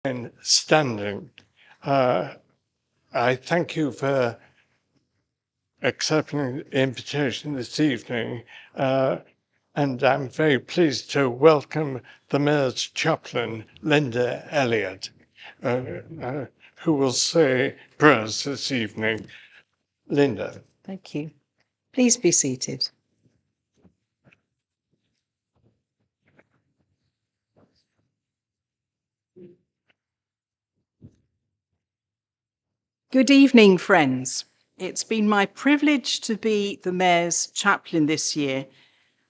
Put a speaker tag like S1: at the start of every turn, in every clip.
S1: and standing. I thank you for accepting the invitation this evening, and I'm very pleased to welcome the Mayor's chaplain, Linda Elliott, who will say prayers this evening. Linda.
S2: Thank you. Please be seated. Good evening, friends. It's been my privilege to be the Mayor's chaplain this year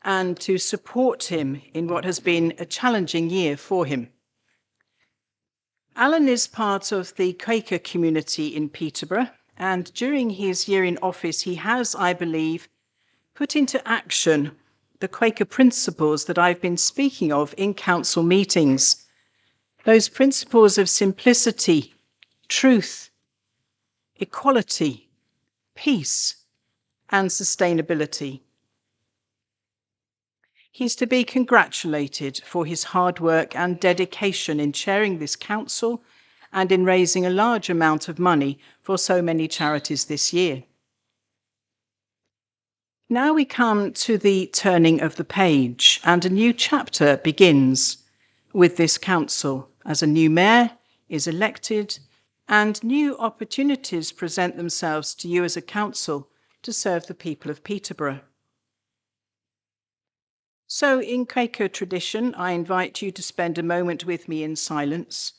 S2: and to support him in what has been a challenging year for him. Alan is part of the Quaker community in Peterborough, and during his year in office, he has, I believe, put into action the Quaker principles that I've been speaking of in council meetings. Those principles of simplicity, truth, equality, peace, and sustainability. He's to be congratulated for his hard work and dedication in chairing this council and in raising a large amount of money for so many charities this year. Now we come to the turning of the page, and a new chapter begins with this council as a new mayor is elected and new opportunities present themselves to you as a council to serve the people of Peterborough. So in Quaker tradition, I invite you to spend a moment with me in silence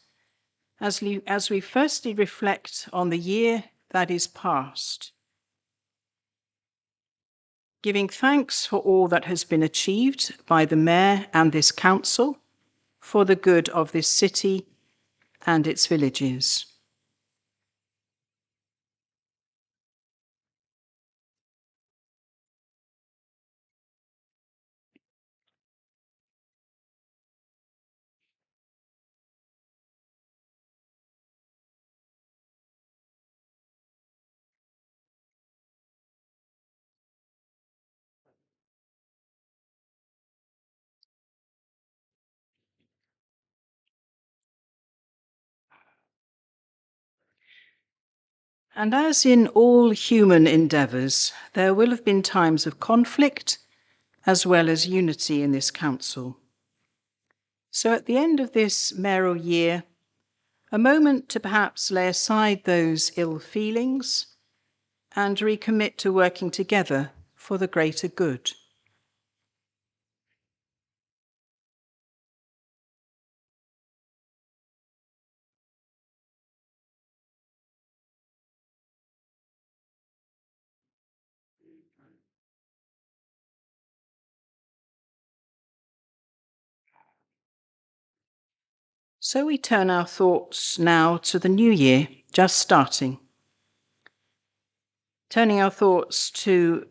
S2: as we firstly reflect on the year that is past, giving thanks for all that has been achieved by the Mayor and this council for the good of this city and its villages. And as in all human endeavours, there will have been times of conflict as well as unity in this council. So at the end of this mayoral year, a moment to perhaps lay aside those ill feelings and recommit to working together for the greater good. So we turn our thoughts now to the new year, just starting. Turning our thoughts to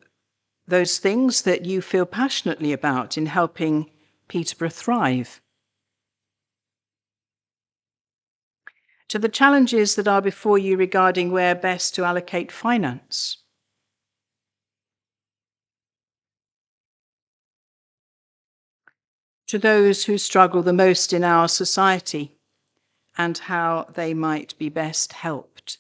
S2: those things that you feel passionately about in helping Peterborough thrive. To the challenges that are before you regarding where best to allocate finance. To those who struggle the most in our society and how they might be best helped.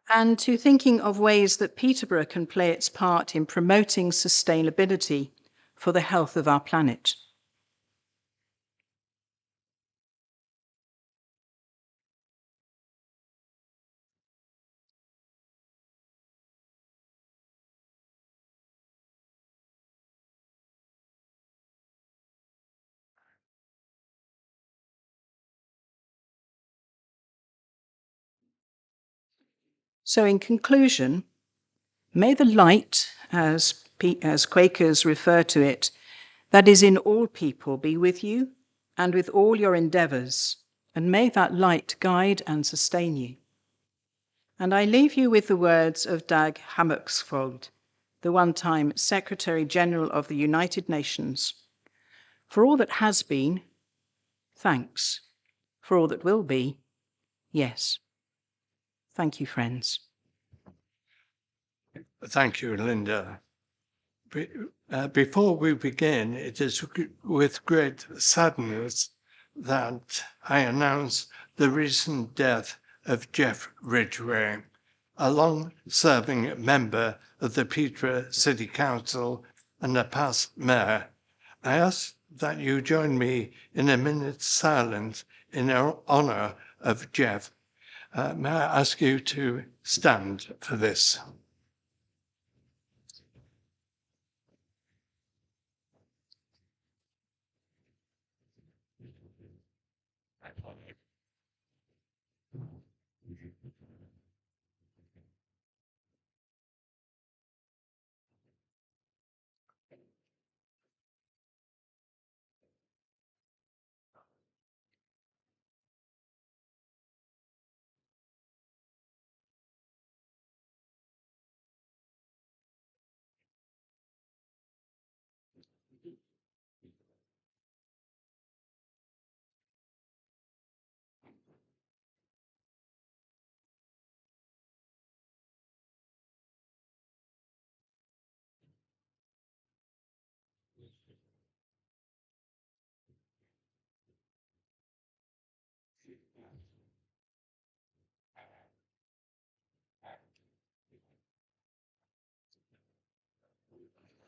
S2: And to thinking of ways that Peterborough can play its part in promoting sustainability for the health of our planet. So in conclusion, may the light, as Quakers refer to it, that is in all people be with you and with all your endeavours, and may that light guide and sustain you. And I leave you with the words of Dag Hammarskjöld, the one-time Secretary General of the United Nations. For all that has been, thanks. For all that will be, yes. Thank you, friends.
S1: Thank you, Linda. Before we begin, it is with great sadness that I announce the recent death of Jeff Ridgway, a long-serving member of the Peterborough City Council and a past mayor. I ask that you join me in a minute's silence in honour of Jeff. May I ask you to stand for this?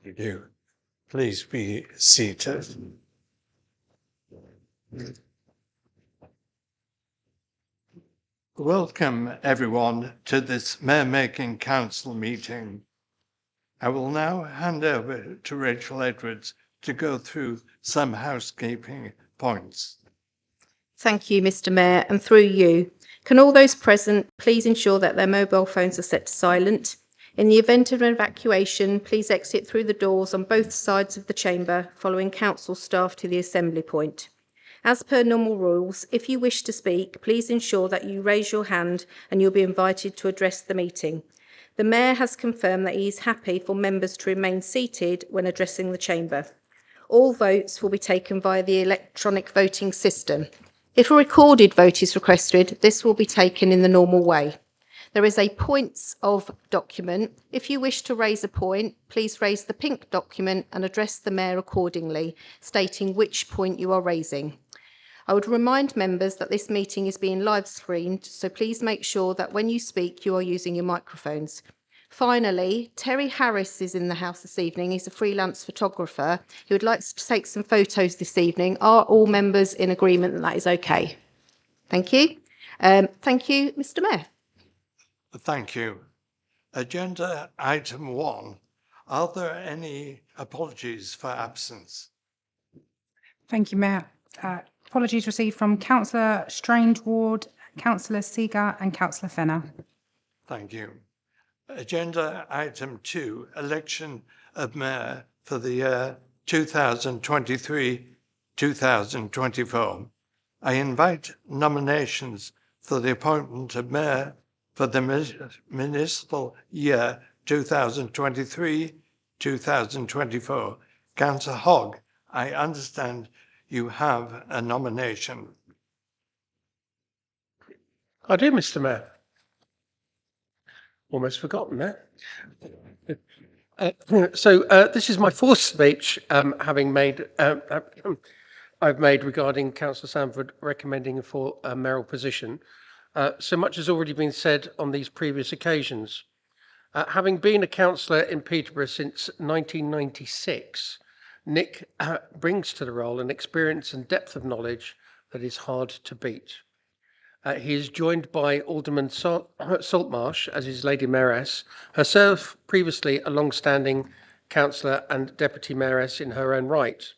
S1: Thank you. Please be seated. Welcome, everyone, to this Mayor-making Council meeting. I will now hand over to Rachel Edwards to go through some housekeeping points.
S3: Thank you, Mr. Mayor, and through you, can all those present please ensure that their mobile phones are set to silent? In the event of an evacuation, please exit through the doors on both sides of the chamber, following council staff to the assembly point. As per normal rules, if you wish to speak, please ensure that you raise your hand and you'll be invited to address the meeting. The Mayor has confirmed that he is happy for members to remain seated when addressing the chamber. All votes will be taken via the electronic voting system. If a recorded vote is requested, this will be taken in the normal way. There is a points of document. If you wish to raise a point, please raise the pink document and address the Mayor accordingly, stating which point you are raising. I would remind members that this meeting is being live streamed, so please make sure that when you speak, you are using your microphones. Finally, Terry Harris is in the house this evening. He's a freelance photographer who would like to take some photos this evening. Are all members in agreement that is okay? Thank you. Thank you, Mr. Mayor.
S1: Thank you. Agenda item 1. Are there any apologies for absence?
S4: Thank you, Mayor. Apologies received from Councillor Strange-Ward, Councillor Seeger and Councillor Fenner.
S1: Thank you. Agenda item 2, election of mayor for the year 2023-2024. I invite nominations for the appointment of mayor for the municipal year 2023-2024. Councillor Hogg, I understand you have a nomination.
S5: I do, Mr. Mayor. Almost forgotten that. This is my fourth speech I've made regarding Councillor Sanford recommending for a mayoral position. So much has already been said on these previous occasions. Having been a councillor in Peterborough since 1996, Nick brings to the role an experience and depth of knowledge that is hard to beat. He is joined by Alderman Saltmarsh as his Lady Mayoress, herself previously a long-standing councillor and Deputy Mayoress in her own right.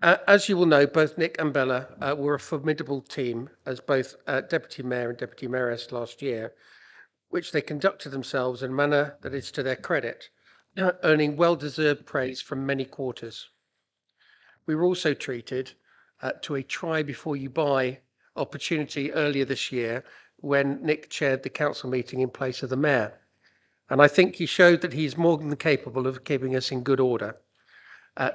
S5: As you will know, both Nick and Bella were a formidable team as both Deputy Mayor and Deputy Mayoress last year, which they conducted themselves in a manner that is to their credit, earning well-deserved praise from many quarters. We were also treated to a try before you buy opportunity earlier this year when Nick chaired the council meeting in place of the mayor. And I think he showed that he's more than capable of keeping us in good order.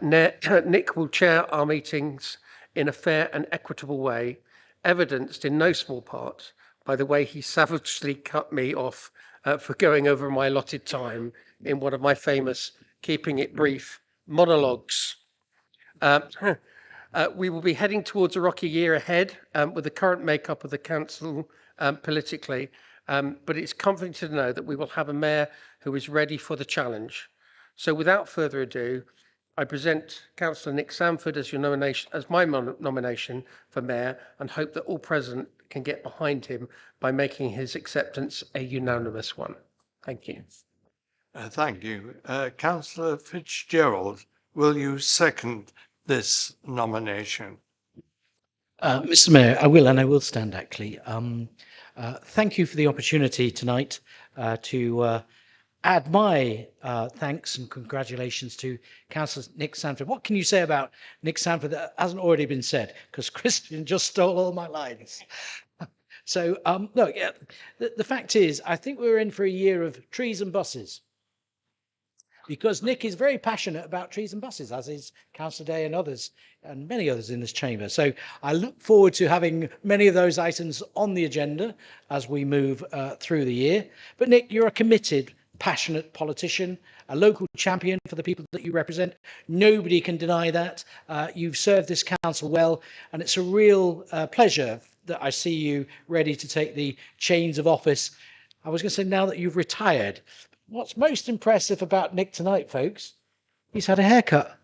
S5: Nick will chair our meetings in a fair and equitable way, evidenced in no small part by the way he savagely cut me off for going over my allotted time in one of my famous keeping it brief monologues. We will be heading towards a rocky year ahead with the current makeup of the council politically, but it's comforting to know that we will have a mayor who is ready for the challenge. So without further ado, I present Councillor Nick Sanford as your nomination, as my nomination for mayor, and hope that all present can get behind him by making his acceptance a unanimous one. Thank you.
S1: Thank you. Councillor Fitzgerald, will you second this nomination?
S6: Mr. Mayor, I will, and I will stand actually. Thank you for the opportunity tonight to add my thanks and congratulations to Councillor Nick Sanford. What can you say about Nick Sanford that hasn't already been said? Because Christian just stole all my lines. So, look, yeah, the fact is, I think we're in for a year of trees and buses. Because Nick is very passionate about trees and buses, as is Councillor Day and others, and many others in this chamber. So I look forward to having many of those items on the agenda as we move through the year. But Nick, you're a committed, passionate politician, a local champion for the people that you represent. Nobody can deny that. You've served this council well, and it's a real pleasure that I see you ready to take the chains of office. I was going to say now that you've retired. What's most impressive about Nick tonight, folks, he's had a haircut.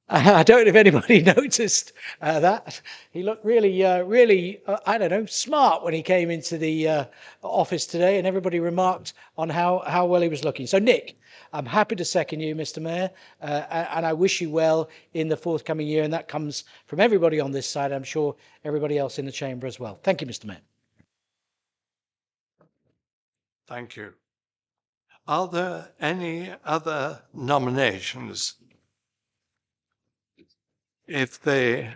S6: I don't know if anybody noticed that. He looked really, I don't know, smart when he came into the office today, and everybody remarked on how well he was looking. So, Nick, I'm happy to second you, Mr. Mayor, and I wish you well in the forthcoming year, and that comes from everybody on this side, I'm sure everybody else in the chamber as well. Thank you, Mr. Mayor.
S1: Thank you. Are there any other nominations? If they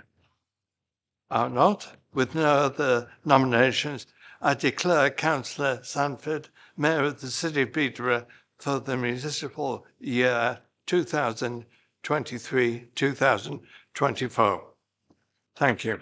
S1: are not, with no other nominations, I declare Councillor Sanford Mayor of the City of Peterborough for the municipal year 2023-2024. Thank you.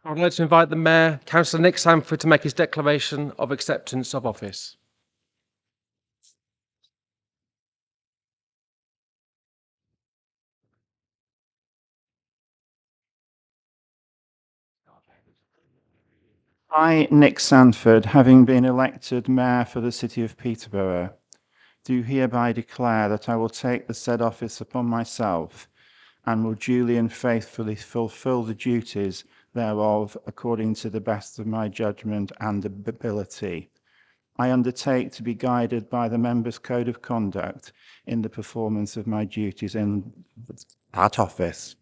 S7: I would like to invite the Mayor, Councillor Nick Sanford, to make his declaration of acceptance of office.
S8: I, Nick Sanford, having been elected Mayor for the City of Peterborough, do hereby declare that I will take the said office upon myself and will duly and faithfully fulfil the duties thereof according to the best of my judgment and ability. I undertake to be guided by the Members' Code of Conduct in the performance of my duties in that office.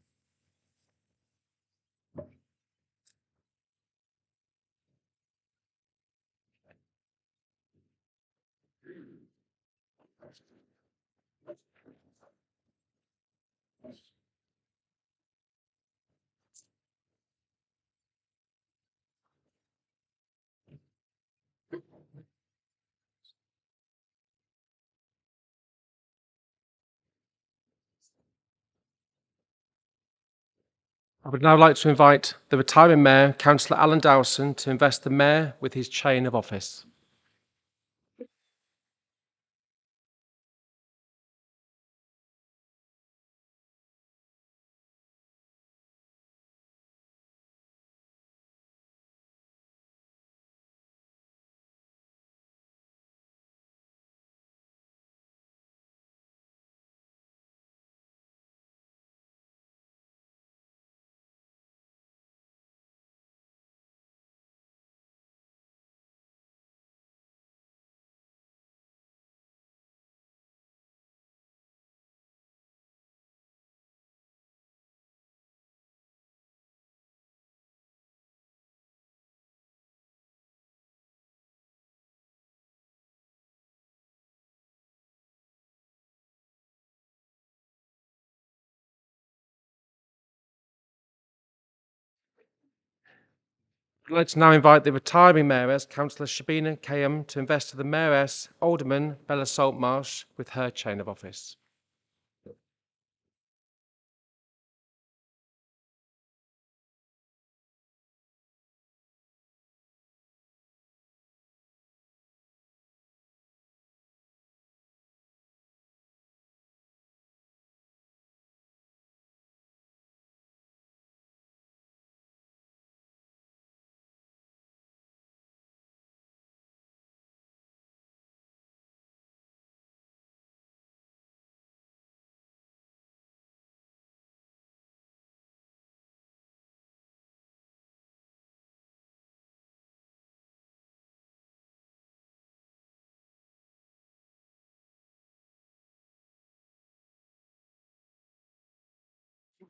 S7: I would now like to invite the retiring Mayor, Councillor Alan Dowson, to invest the Mayor with his chain of office. I'd like to now invite the retiring Mayoress, Councillor Shabina Kayum, to invest the Mayoress, Alderman Bella Saltmarsh, with her chain of office.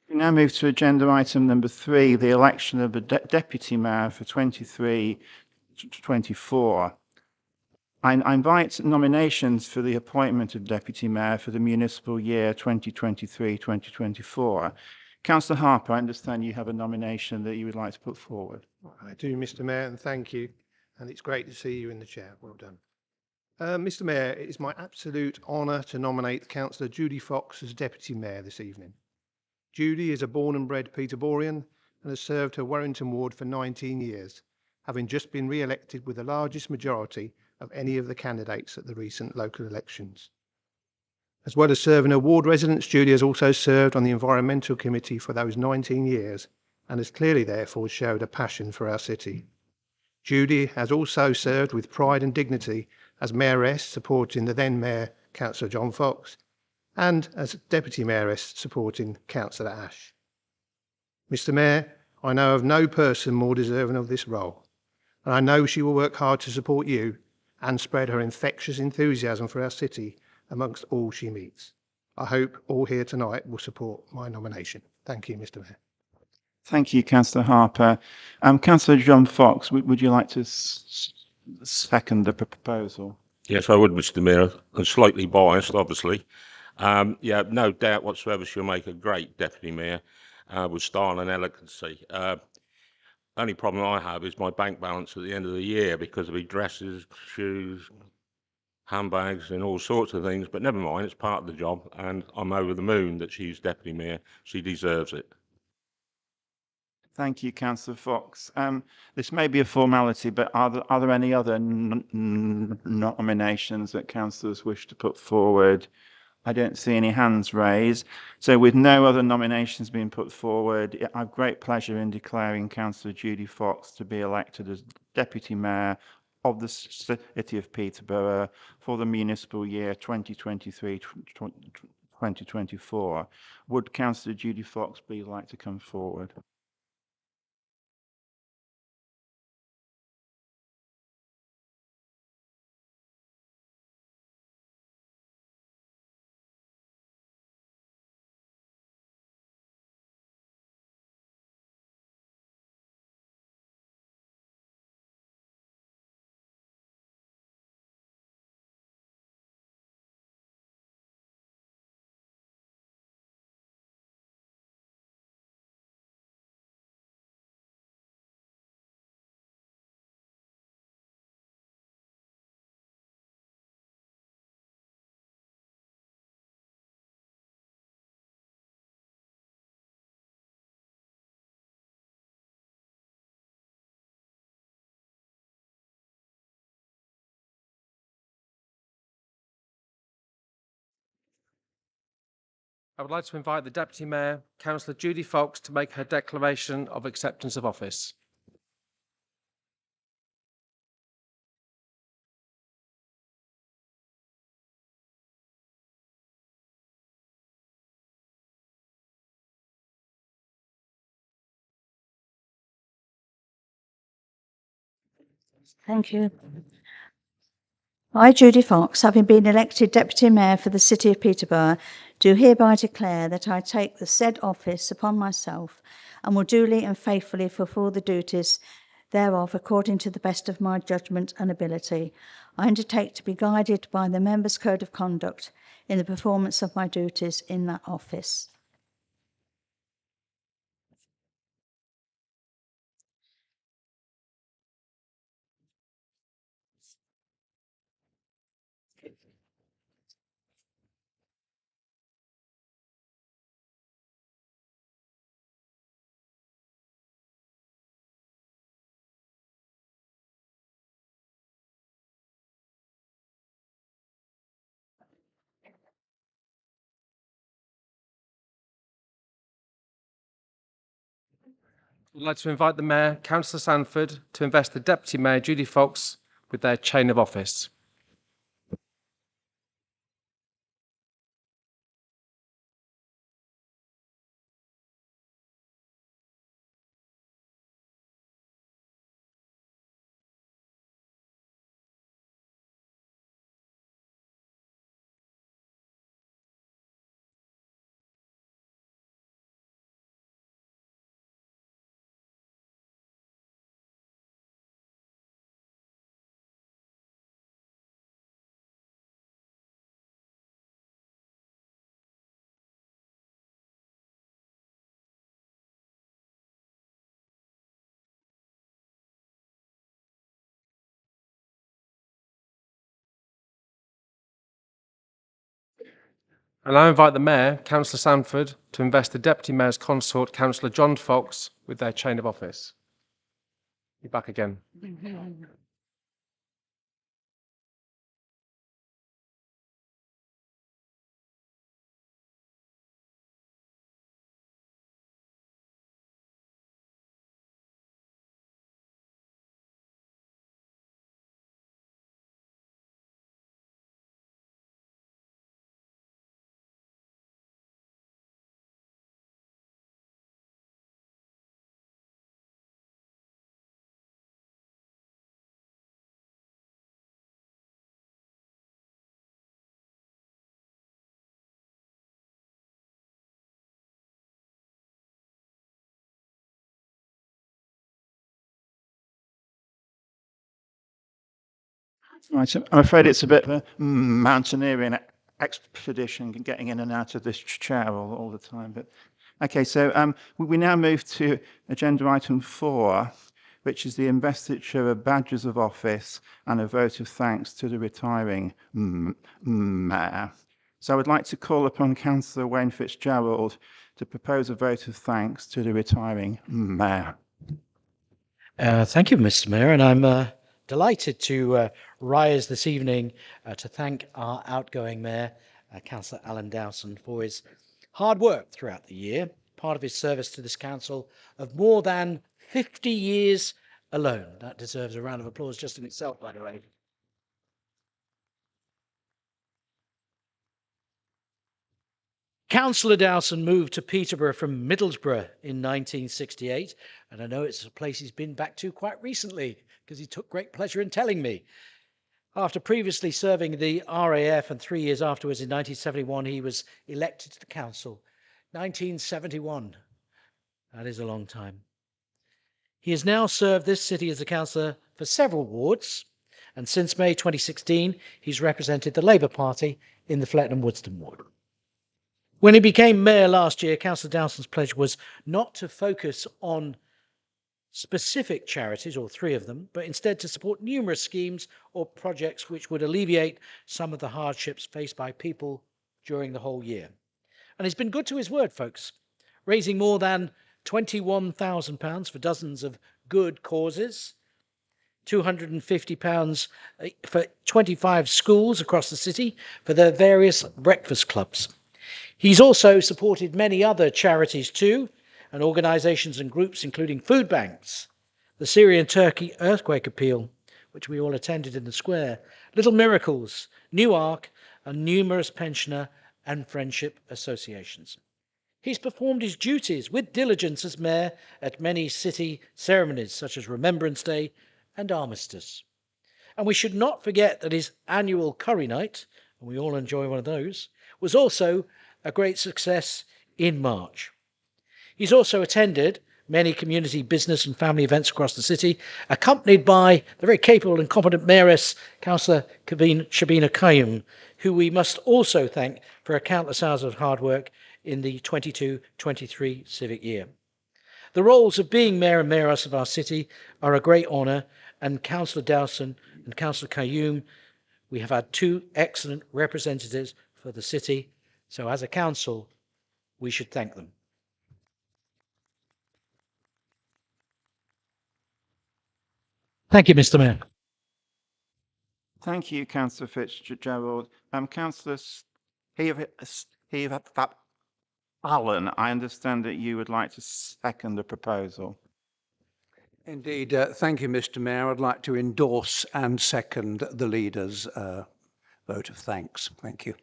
S8: We now move to agenda item number 3, the election of a deputy mayor for 23-24. I invite nominations for the appointment of deputy mayor for the municipal year 2023-2024. Councillor Harper, I understand you have a nomination that you would like to put forward.
S9: I do, Mr. Mayor, and thank you. And it's great to see you in the chair. Well done. Mr. Mayor, it is my absolute honour to nominate Councillor Judy Fox as Deputy Mayor this evening. Judy is a born and bred Peterboroughan and has served her Warrington ward for 19 years, having just been re-elected with the largest majority of any of the candidates at the recent local elections. As well as serving her ward residents, Judy has also served on the Environmental Committee for those 19 years and has clearly therefore showed a passion for our city. Judy has also served with pride and dignity as Mayoress, supporting the then Mayor, Councillor John Fox, and as Deputy Mayoress, supporting Councillor Ash. Mr. Mayor, I know of no person more deserving of this role, and I know she will work hard to support you and spread her infectious enthusiasm for our city amongst all she meets. I hope all here tonight will support my nomination. Thank you, Mr. Mayor.
S8: Thank you, Councillor Harper. Councillor John Fox, would you like to second the proposal?
S10: Yes, I would, Mr. Mayor. I'm slightly biased, obviously. Yeah, no doubt whatsoever she'll make a great deputy mayor with style and elegancy. Only problem I have is my bank balance at the end of the year because of dresses, shoes, handbags and all sorts of things, but never mind, it's part of the job, and I'm over the moon that she's deputy mayor. She deserves it.
S8: Thank you, Councillor Fox. This may be a formality, but are there any other nominations that councillors wish to put forward? I don't see any hands raised. So with no other nominations being put forward, I have great pleasure in declaring Councillor Judy Fox to be elected as Deputy Mayor of the City of Peterborough for the municipal year 2023-2024. Would Councillor Judy Fox please like to come forward?
S7: I would like to invite the Deputy Mayor, Councillor Judy Fox, to make her declaration of acceptance of office.
S11: Thank you. I, Judy Fox, having been elected Deputy Mayor for the City of Peterborough, do hereby declare that I take the said office upon myself and will duly and faithfully fulfil the duties thereof according to the best of my judgment and ability. I undertake to be guided by the Members' Code of Conduct in the performance of my duties in that office.
S7: I'd like to invite the Mayor, Councillor Sanford, to invest the Deputy Mayor, Judy Fox, with their chain of office. And I invite the Mayor, Councillor Sanford, to invest the Deputy Mayor's consort, Councillor John Fox, with their chain of office. You're back again.
S8: Right, I'm afraid it's a bit of a mountaineering expedition getting in and out of this chair all the time. But okay, so we now move to agenda item 4, which is the investiture of badges of office and a vote of thanks to the retiring mayor. So I would like to call upon Councillor Wayne Fitzgerald to propose a vote of thanks to the retiring Mayor.
S6: Thank you, Mr. Mayor, and I'm delighted to rise this evening to thank our outgoing Mayor, Councillor Alan Dowson, for his hard work throughout the year, part of his service to this council of more than 50 years alone. That deserves a round of applause just in itself, by the way. Councillor Dowson moved to Peterborough from Middlesbrough in 1968, and I know it's a place he's been back to quite recently because he took great pleasure in telling me. After previously serving the RAF and 3 years afterwards in 1971, he was elected to the council. 1971. That is a long time. He has now served this city as a councillor for several wards, and since May 2016, he's represented the Labour Party in the Fletton Woodston ward. When he became mayor last year, Councillor Dowson's pledge was not to focus on specific charities, or 3 of them, but instead to support numerous schemes or projects which would alleviate some of the hardships faced by people during the whole year. And he's been good to his word, folks, raising more than £21,000 for dozens of good causes, £250 for 25 schools across the city for their various breakfast clubs. He's also supported many other charities too, and organisations and groups including food banks, the Syrian Turkey earthquake appeal, which we all attended in the square, Little Miracles, New Ark, and numerous pensioner and friendship associations. He's performed his duties with diligence as mayor at many city ceremonies such as Remembrance Day and Armistice. And we should not forget that his annual curry night, and we all enjoy one of those, was also a great success in March. He's also attended many community business and family events across the city, accompanied by the very capable and competent mayoress, Councillor Shabina Qayyum, who we must also thank for her countless hours of hard work in the 22-23 civic year. The roles of being mayor and mayoress of our city are a great honour, and Councillor Dowson and Councillor Qayyum, we have had 2 excellent representatives for the city, so as a council, we should thank them. Thank you, Mr. Mayor.
S8: Thank you, Councillor Fitzgerald. Councillor Allen, I understand that you would like to second the proposal.
S12: Indeed, thank you, Mr. Mayor. I'd like to endorse and second the leader's vote of thanks. Thank you.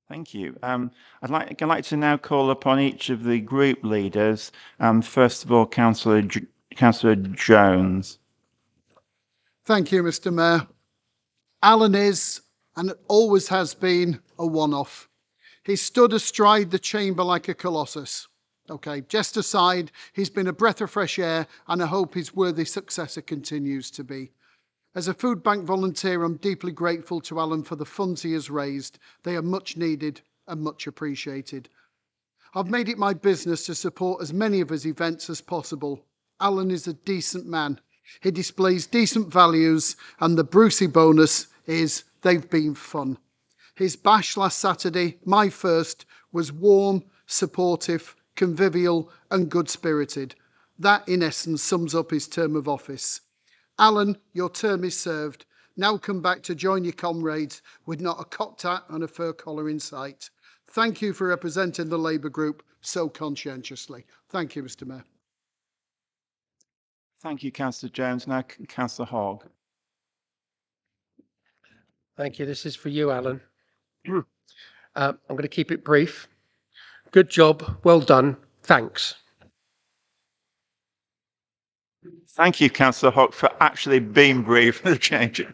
S8: Thank you. I'd like to now call upon each of the group leaders. First of all, Councillor Jones.
S13: Thank you, Mr. Mayor. Alan is, and always has been, a one-off. He stood astride the chamber like a colossus. Okay, jest aside, he's been a breath of fresh air, and I hope his worthy successor continues to be. As a food bank volunteer, I'm deeply grateful to Alan for the funds he has raised. They are much needed and much appreciated. I've made it my business to support as many of his events as possible. Alan is a decent man. He displays decent values, and the Brucey bonus is they've been fun. His bash last Saturday, my first, was warm, supportive, convivial and good-spirited. That, in essence, sums up his term of office. Alan, your term is served. Now come back to join your comrades with not a cocked hat and a fur collar in sight. Thank you for representing the Labour group so conscientiously. Thank you, Mr. Mayor.
S8: Thank you, Councillor Jones. Now, Councillor Hogg.
S5: Thank you. This is for you, Alan. I'm going to keep it brief. Good job. Well done. Thanks.
S8: Thank you, Councillor Hogg, for actually being brief for the change.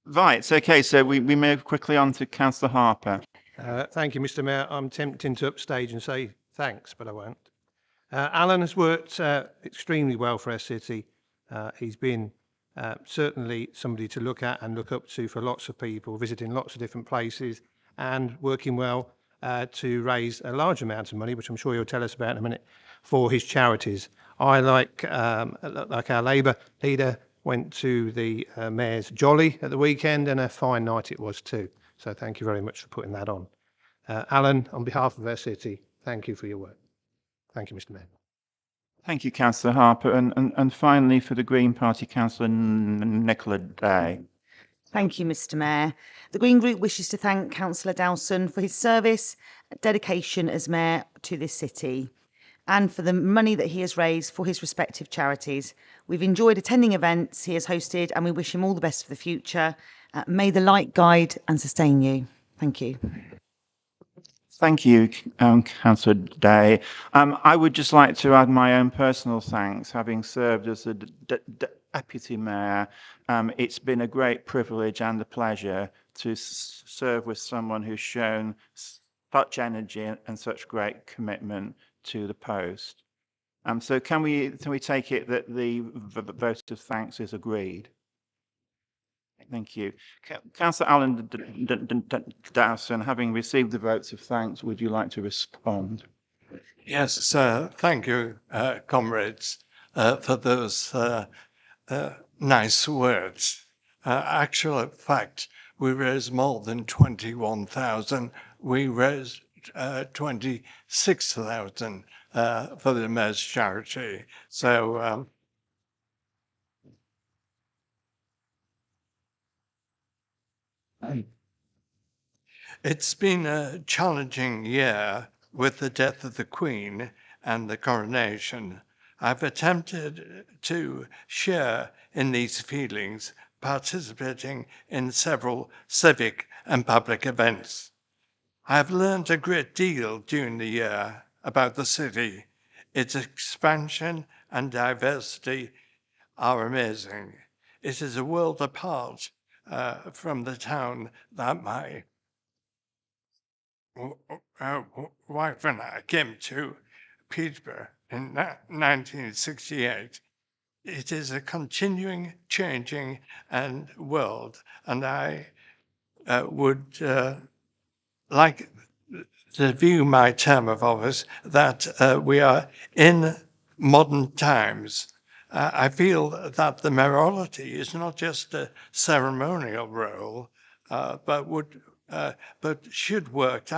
S8: Right, okay, so we move quickly on to Councillor Harper.
S9: Thank you, Mr. Mayor. I'm tempting to upstage and say thanks, but I won't. Alan has worked extremely well for our city. He's been certainly somebody to look at and look up to for lots of people, visiting lots of different places and working well to raise a large amount of money, which I'm sure you'll tell us about in a minute, for his charities. I, like our Labour leader, went to the Mayor's Jolly at the weekend, and a fine night it was too. So thank you very much for putting that on. Alan, on behalf of our city, thank you for your work. Thank you, Mr. Mayor.
S8: Thank you, Councillor Harper. And finally, for the Green Party, Councillor Nicola Day.
S14: Thank you, Mr. Mayor. The Green Group wishes to thank Councillor Dowson for his service, dedication as Mayor to this city, and for the money that he has raised for his respective charities. We've enjoyed attending events he has hosted, and we wish him all the best for the future. May the light guide and sustain you. Thank you.
S8: Thank you, Councillor Day. I would just like to add my own personal thanks, having served as a Deputy Mayor. It's been a great privilege and a pleasure to serve with someone who's shown such energy and such great commitment to the post. So can we take it that the vote of thanks is agreed? Thank you. Councillor Alan Dowson, having received the votes of thanks, would you like to respond?
S1: Yes, thank you, comrades, for those nice words. Actual fact, we raised more than 21,000. We raised 26,000 for the Mayor's charity. So it's been a challenging year with the death of the Queen and the coronation. I've attempted to share in these feelings, participating in several civic and public events. I have learned a great deal during the year about the city. Its expansion and diversity are amazing. It is a world apart from the town that my wife and I came to, Peterborough, in 1968. It is a continuing, changing world, and I would like to view my term of office that we are in modern times. I feel that the mayoralty is not just a ceremonial role, but should work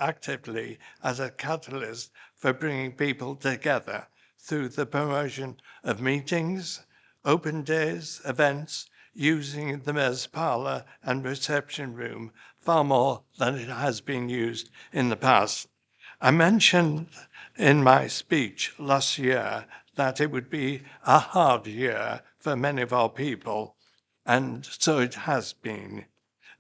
S1: actively as a catalyst for bringing people together through the promotion of meetings, open days, events, using the Mayor's Parlour and reception room far more than it has been used in the past. I mentioned in my speech last year that it would be a hard year for many of our people, and so it has been.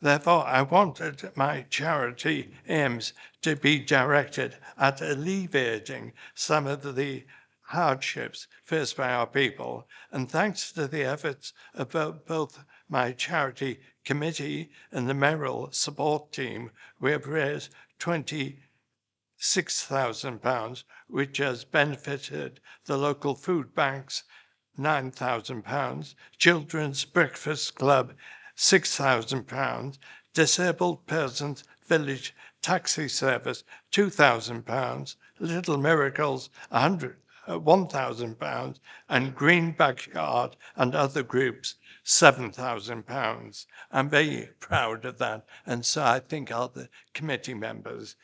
S1: Therefore, I wanted my charity aims to be directed at alleviating some of the hardships faced by our people. And thanks to the efforts of both my charity committee and the Mayoral support team, we have raised £26,000, which has benefited the local food banks, £9,000, Children's Breakfast Club, £6,000, Disabled Persons Village Taxi Service, £2,000, Little Miracles, £1,000, and Green Backyard and other groups, £7,000. I'm very proud of that, and so I think are the committee members.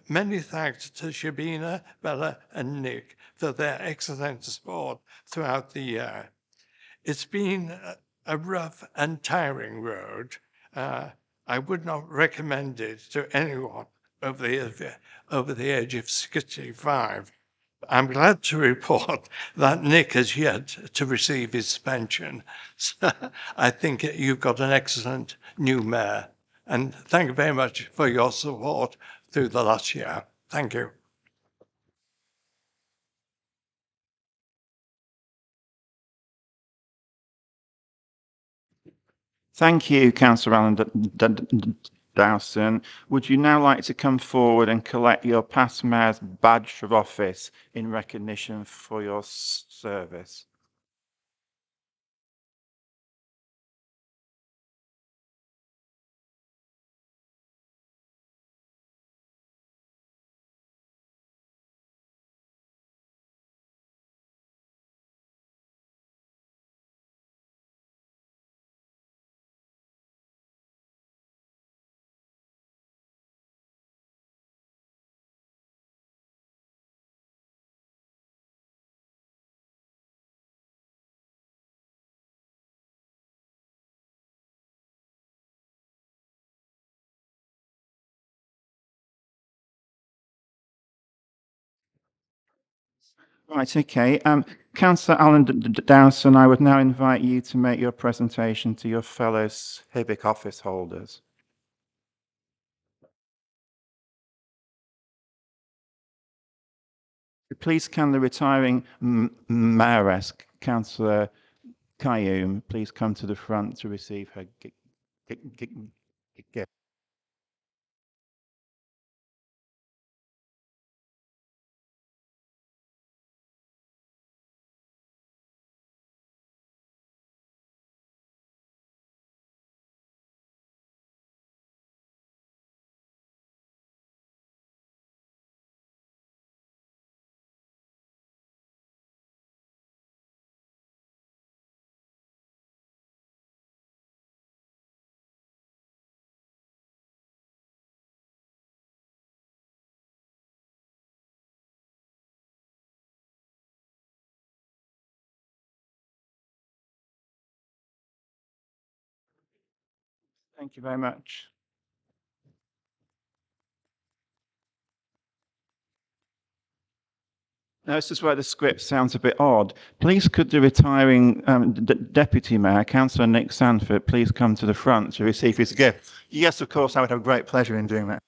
S1: Many thanks to Shabina, Bella, and Nick for their excellent support throughout the year. It's been a rough and tiring road. I would not recommend it to anyone over the age of 65. I'm glad to report that Nick has yet to receive his pension. So I think you've got an excellent new mayor. And thank you very much for your support through the last year. Thank you.
S8: Thank you, Councillor Alan Dowson. Would you now like to come forward and collect your past mayor's badge of office in recognition for your service? Right, okay. Councillor Alan Dowson, I would now invite you to make your presentation to your fellow civic office holders. Please can the retiring mayoress, Councillor Qayyum, please come to the front to receive her gift. Thank you very much. Now, this is where the script sounds a bit odd. Please could the retiring Deputy Mayor, Councillor Nick Sanford, please come to the front to receive his gift? Yes, of course, I would have great pleasure in doing that.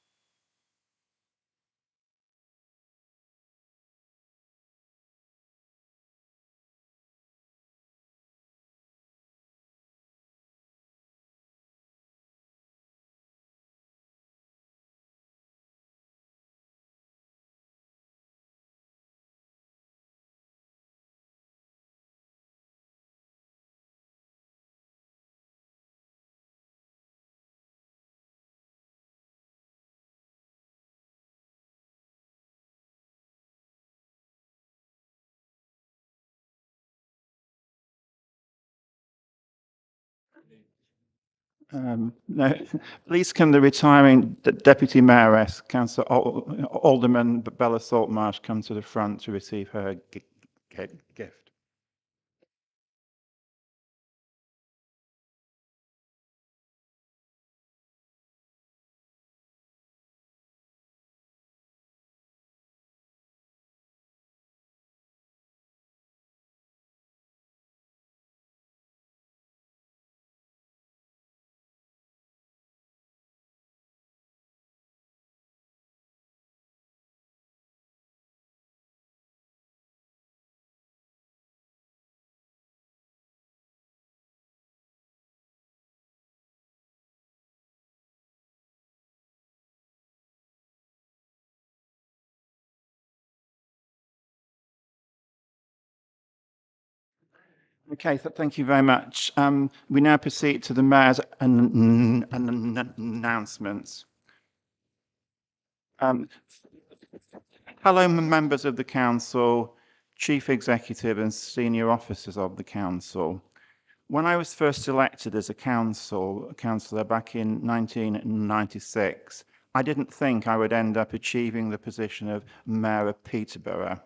S8: No, please can the retiring Deputy Mayoress, Councillor Alderman Bella Saltmarsh, come to the front to receive her gift. Okay, thank you very much. We now proceed to the Mayor's announcements. Hello, members of the Council, Chief Executive and senior officers of the Council. When I was first elected as a councillor back in 1996, I didn't think I would end up achieving the position of Mayor of Peterborough.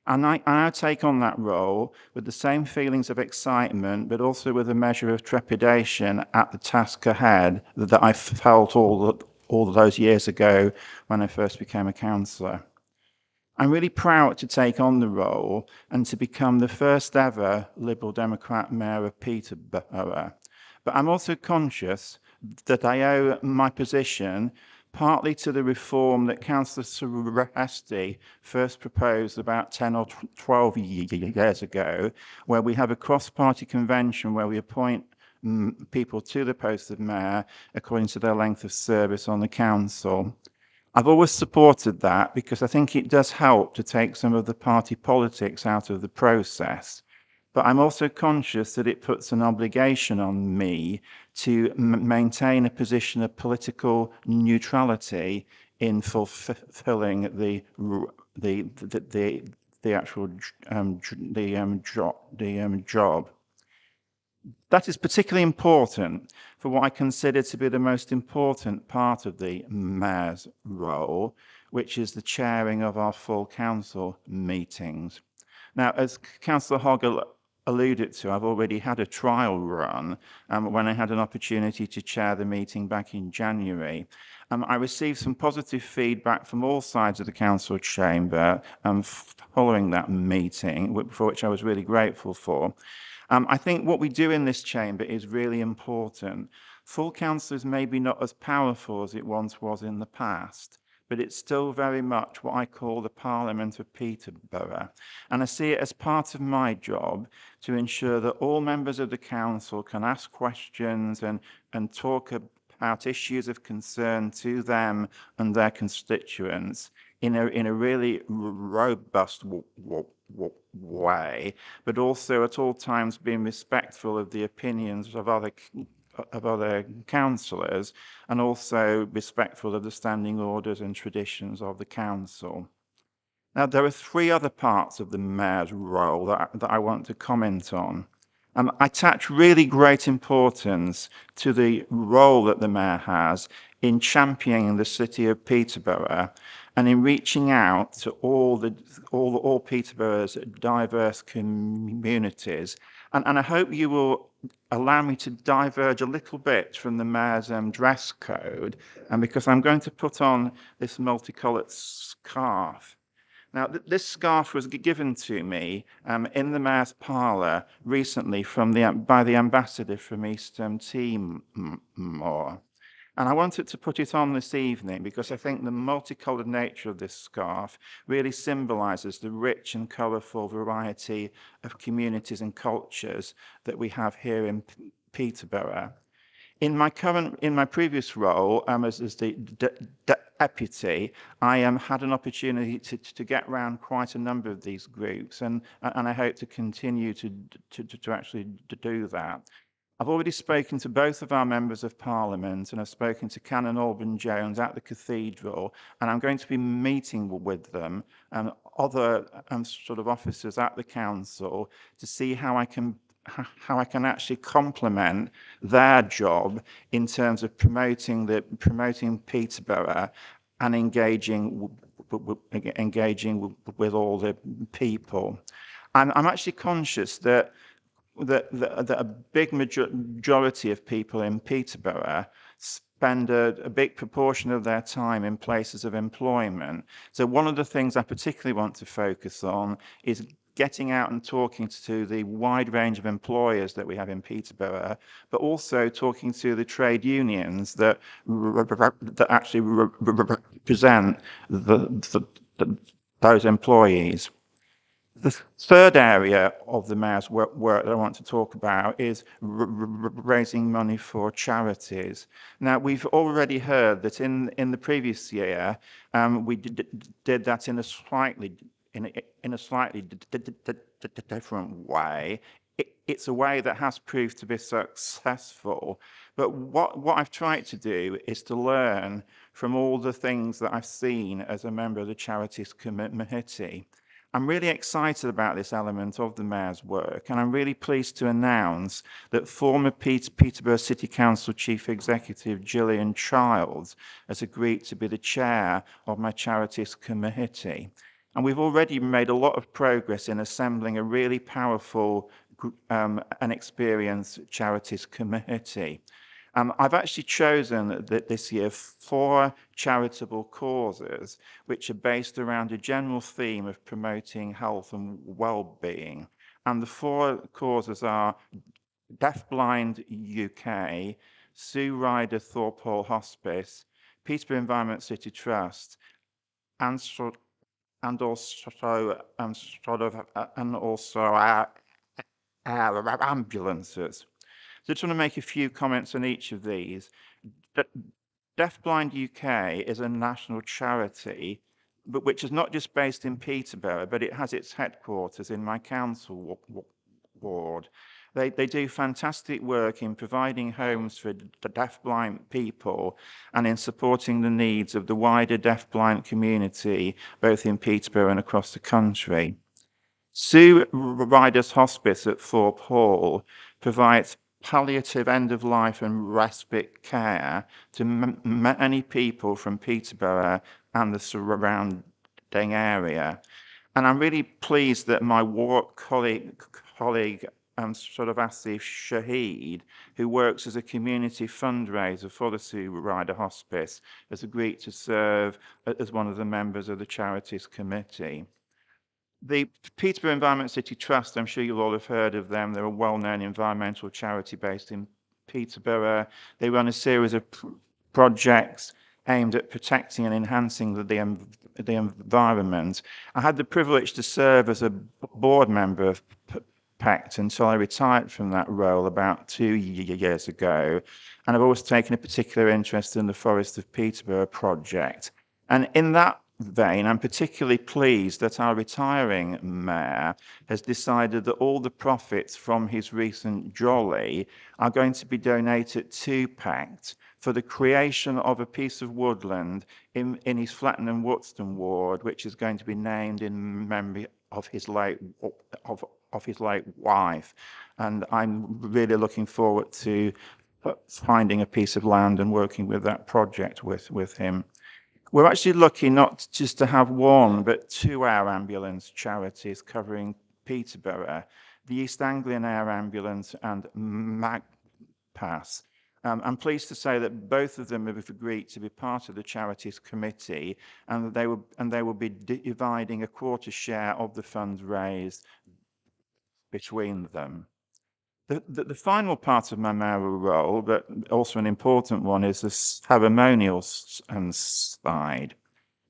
S8: And I now take on that role with the same feelings of excitement, but also with a measure of trepidation at the task ahead that I felt all those years ago when I first became a councillor. I'm really proud to take on the role and to become the first ever Liberal Democrat Mayor of Peterborough. But I'm also conscious that I owe my position partly to the reform that Councillor Suresti first proposed about 10 or 12 years ago, where we have a cross-party convention where we appoint people to the post of mayor according to their length of service on the council. I've always supported that because I think it does help to take some of the party politics out of the process. But I'm also conscious that it puts an obligation on me to maintain a position of political neutrality in fulfilling the actual job. That is particularly important for what I consider to be the most important part of the mayor's role, which is the chairing of our full council meetings. Now, as Councillor Hoggle alluded to, I've already had a trial run when I had an opportunity to chair the meeting back in January. I received some positive feedback from all sides of the council chamber following that meeting, for which I was really grateful for. I think what we do in this chamber is really important. Full council is maybe not as powerful as it once was in the past, but it's still very much what I call the Parliament of Peterborough. And I see it as part of my job to ensure that all members of the council can ask questions and talk about issues of concern to them and their constituents in a really robust way, but also at all times being respectful of the opinions of other councillors, and also respectful of the standing orders and traditions of the council. Now, there are three other parts of the mayor's role that I want to comment on. I attach really great importance to the role that the mayor has in championing the city of Peterborough and in reaching out to all Peterborough's diverse communities. And I hope you will allow me to diverge a little bit from the mayor's dress code, and because I'm going to put on this multicoloured scarf. Now, this scarf was given to me in the mayor's parlour recently by the ambassador from East Timor. And I wanted to put it on this evening because I think the multicoloured nature of this scarf really symbolises the rich and colourful variety of communities and cultures that we have here in Peterborough. In my previous role as the deputy, I had an opportunity to get around quite a number of these groups, and I hope to continue to actually do that. I've already spoken to both of our members of Parliament, and I've spoken to Canon Alban Jones at the Cathedral, and I'm going to be meeting with them and other sort of officers at the council to see how I can actually complement their job in terms of promoting Peterborough and engaging with all the people. I'm actually conscious that a big majority of people in Peterborough spend a big proportion of their time in places of employment. So one of the things I particularly want to focus on is getting out and talking to the wide range of employers that we have in Peterborough, but also talking to the trade unions that actually represent those employees. The third area of the mayor's work that I want to talk about is raising money for charities. Now, we've already heard that in the previous year, we did that in a slightly different way. It's a way that has proved to be successful. But what I've tried to do is to learn from all the things that I've seen as a member of the Charities Committee. I'm really excited about this element of the mayor's work, and I'm really pleased to announce that former Peterborough City Council Chief Executive Gillian Childs has agreed to be the chair of my Charities Committee. And we've already made a lot of progress in assembling a really powerful and experienced Charities Committee. I've actually chosen this year 4 charitable causes, which are based around a general theme of promoting health and well-being. And the 4 causes are Deafblind UK, Sue Ryder Thorpe Hall Hospice, Peterborough Environment City Trust, and also our ambulances. So I just want to make a few comments on each of these. Deafblind UK is a national charity, but which is not just based in Peterborough, but it has its headquarters in my council ward. They do fantastic work in providing homes for deafblind people and in supporting the needs of the wider deafblind community, both in Peterborough and across the country. Sue Ryder's Hospice at Thorpe Hall provides palliative end-of-life and respite care to many people from Peterborough and the surrounding area. And I'm really pleased that my ward colleague sort of Asif Shahid, who works as a community fundraiser for the Sue Ryder Hospice, has agreed to serve as one of the members of the Charities Committee. The Peterborough Environment City Trust, I'm sure you'll all have heard of them. They're a well-known environmental charity based in Peterborough. They run a series of projects aimed at protecting and enhancing the environment. I had the privilege to serve as a board member of PECT until I retired from that role about 2 years ago. And I've always taken a particular interest in the Forest of Peterborough project. And in that vein, I'm particularly pleased that our retiring mayor has decided that all the profits from his recent jolly are going to be donated to PECT for the creation of a piece of woodland in his Flatton and Woodston ward, which is going to be named in memory of his late wife. And I'm really looking forward to finding a piece of land and working with that project with him. We're actually lucky not just to have one, but 2 air ambulance charities covering Peterborough, the East Anglian Air Ambulance and MAGPAS. I'm pleased to say that both of them have agreed to be part of the Charities Committee, and they will be dividing a quarter share of the funds raised between them. The final part of my mayoral role, but also an important one, is the ceremonial side.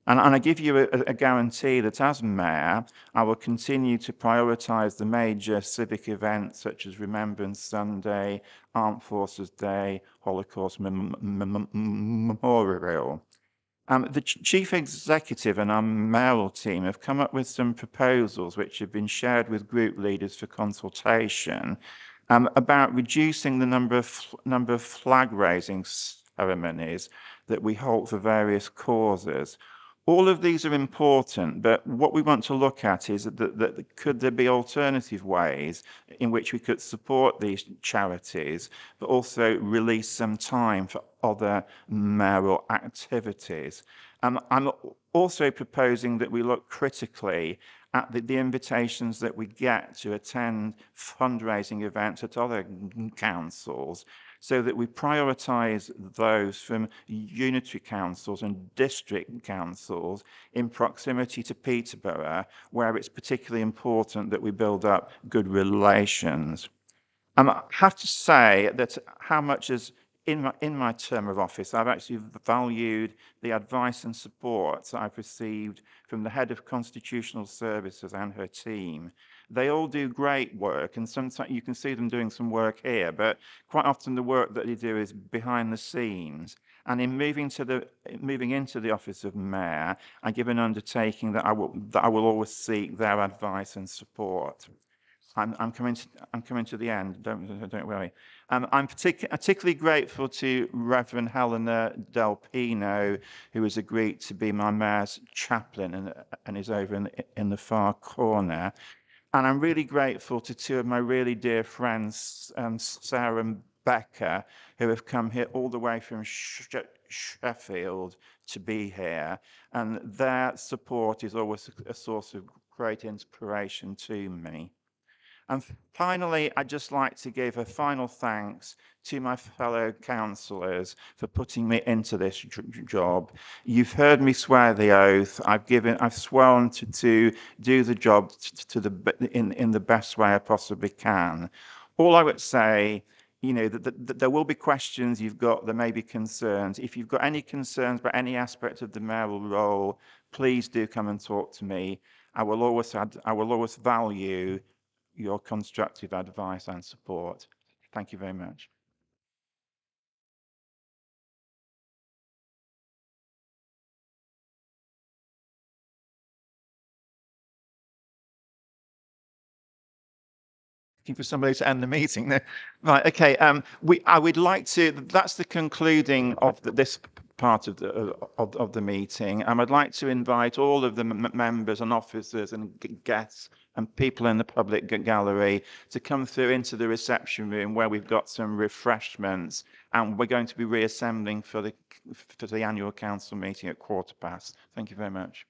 S8: And I give you a guarantee that as mayor, I will continue to prioritise the major civic events such as Remembrance Sunday, Armed Forces Day, Holocaust Memorial. The chief executive and our mayoral team have come up with some proposals which have been shared with group leaders for consultation about reducing the number of flag raising ceremonies that we hold for various causes. All of these are important, but what we want to look at is that could there be alternative ways in which we could support these charities, but also release some time for other mayoral activities. I'm also proposing that we look critically at the invitations that we get to attend fundraising events at other councils, so that we prioritise those from unitary councils and district councils in proximity to Peterborough, where it's particularly important that we build up good relations. I have to say that how much is in my term of office, I've actually valued the advice and support that I've received from the head of constitutional services and her team. They all do great work, and sometimes you can see them doing some work here, but quite often the work that they do is behind the scenes. And in moving into the office of mayor, I give an undertaking that I will always seek their advice and support. I'm coming to the end. Don't worry. I'm particularly grateful to Reverend Helena Del Pino, who has agreed to be my mayor's chaplain and is over in the far corner. And I'm really grateful to 2 of my really dear friends, Sarah and Becca, who have come here all the way from Sheffield to be here. And their support is always a source of great inspiration to me. And finally, I'd just like to give a final thanks to my fellow councillors for putting me into this job. You've heard me swear the oath. I've sworn to do the job in the best way I possibly can. All I would say, you know, that there will be questions you've got, there may be concerns. If you've got any concerns about any aspect of the mayoral role, please do come and talk to me. I will always value your constructive advice and support. Thank you very much. Looking for somebody to end the meeting there. Right, okay. I would like to, that's the concluding of this part of the meeting. I'd like to invite all of the members and officers and guests and people in the public gallery to come through into the reception room where we've got some refreshments, and we're going to be reassembling for the annual council meeting at 15:15. Thank you very much.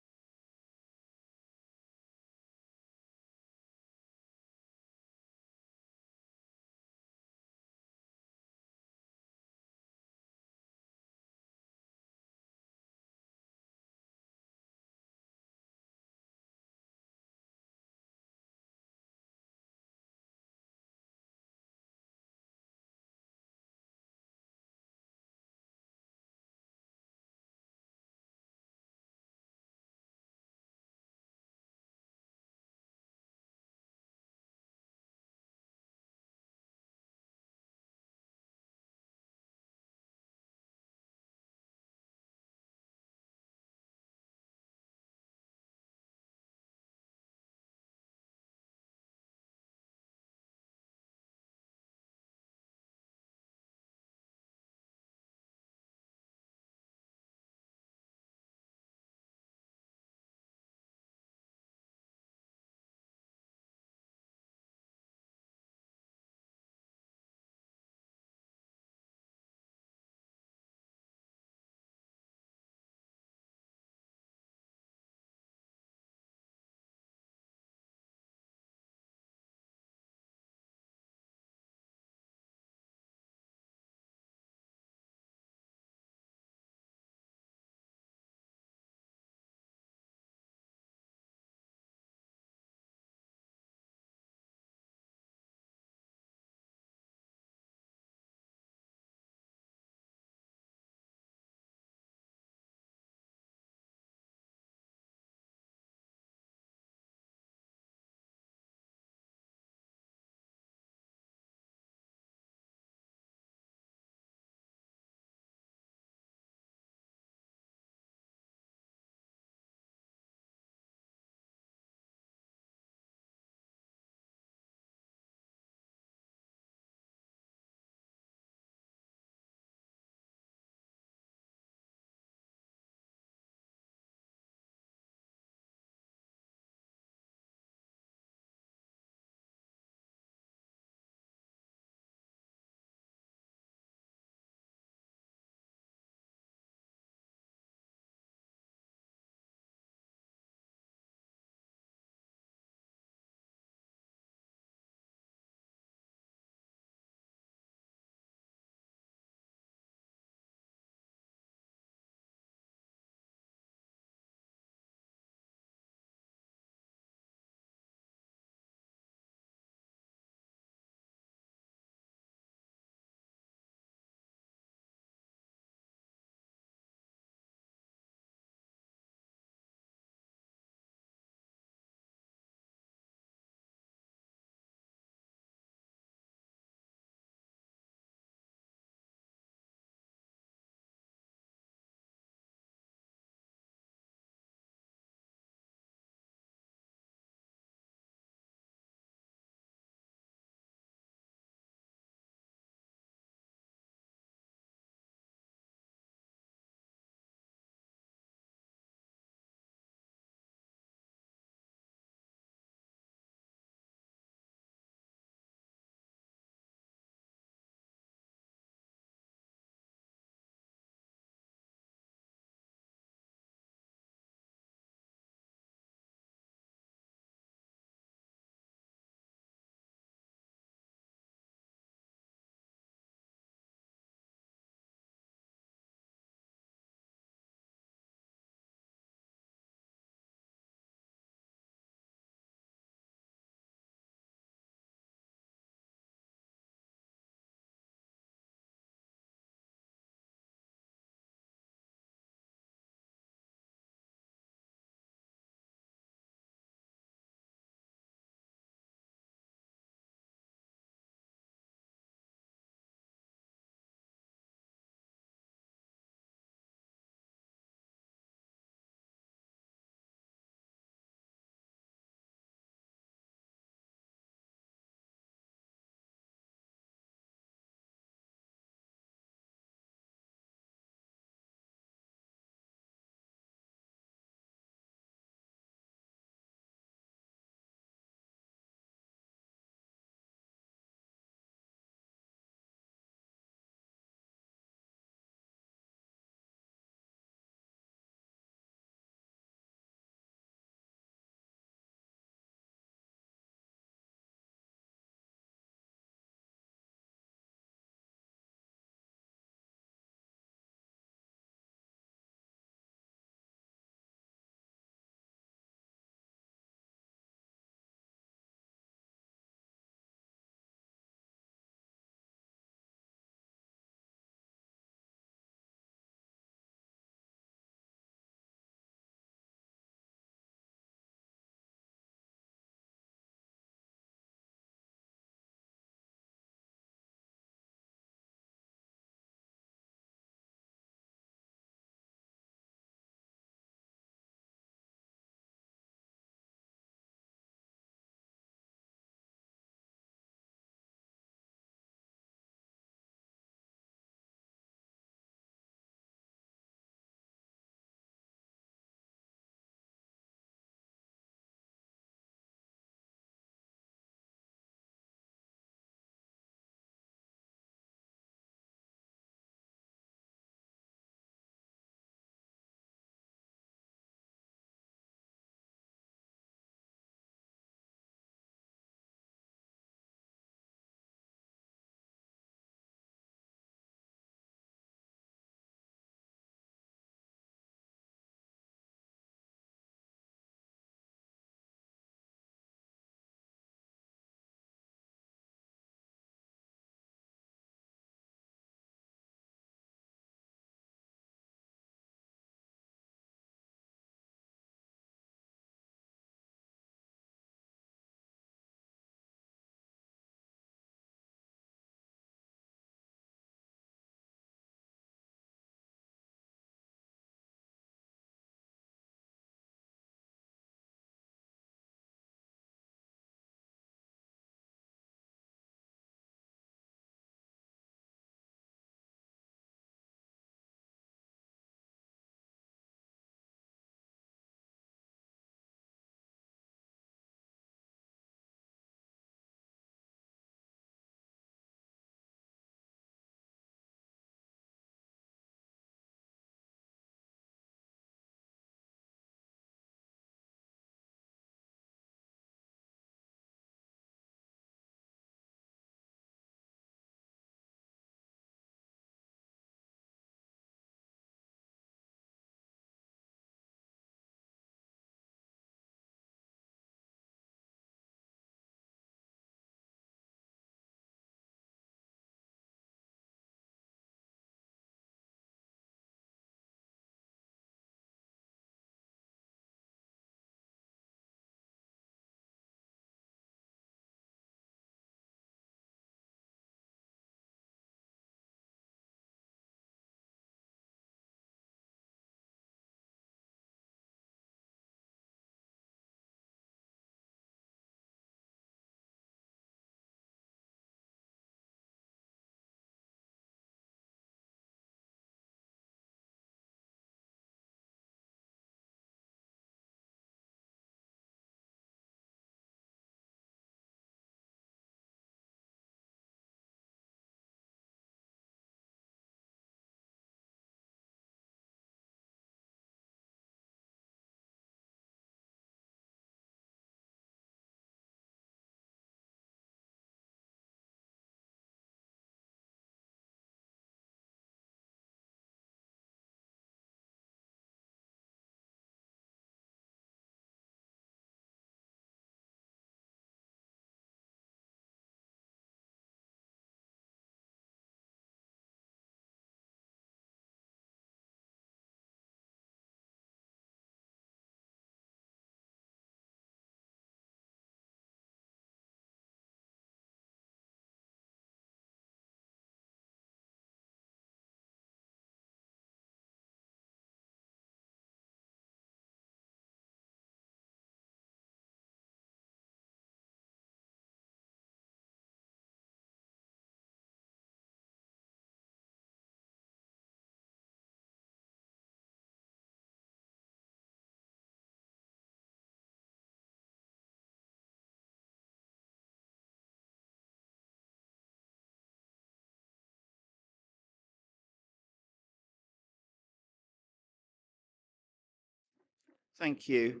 S8: Thank you.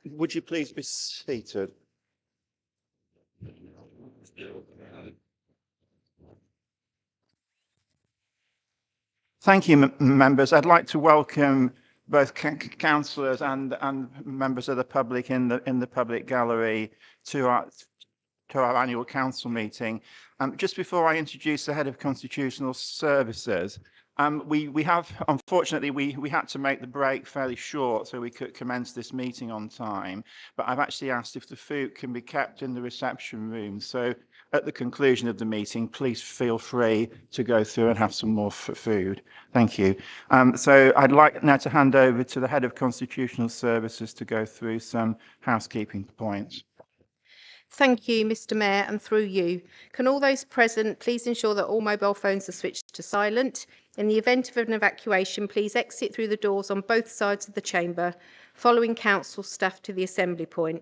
S8: Would you please be seated? Thank you, members. I'd like to welcome both councillors and members of the public in the public gallery to our annual council meeting. Just before I introduce the head of constitutional services, we have, unfortunately, we had to make the break fairly short so we could commence this meeting on time. But I've actually asked if the food can be kept in the reception room. So at the conclusion of the meeting, please feel free to go through and have some more food. Thank you. So I'd like now to hand over to the head of constitutional services to go through some housekeeping points.
S3: Thank you, Mr. Mayor, and through you. Can all those present please ensure that all mobile phones are switched to silent? In the event of an evacuation, please exit through the doors on both sides of the chamber, following council staff to the assembly point.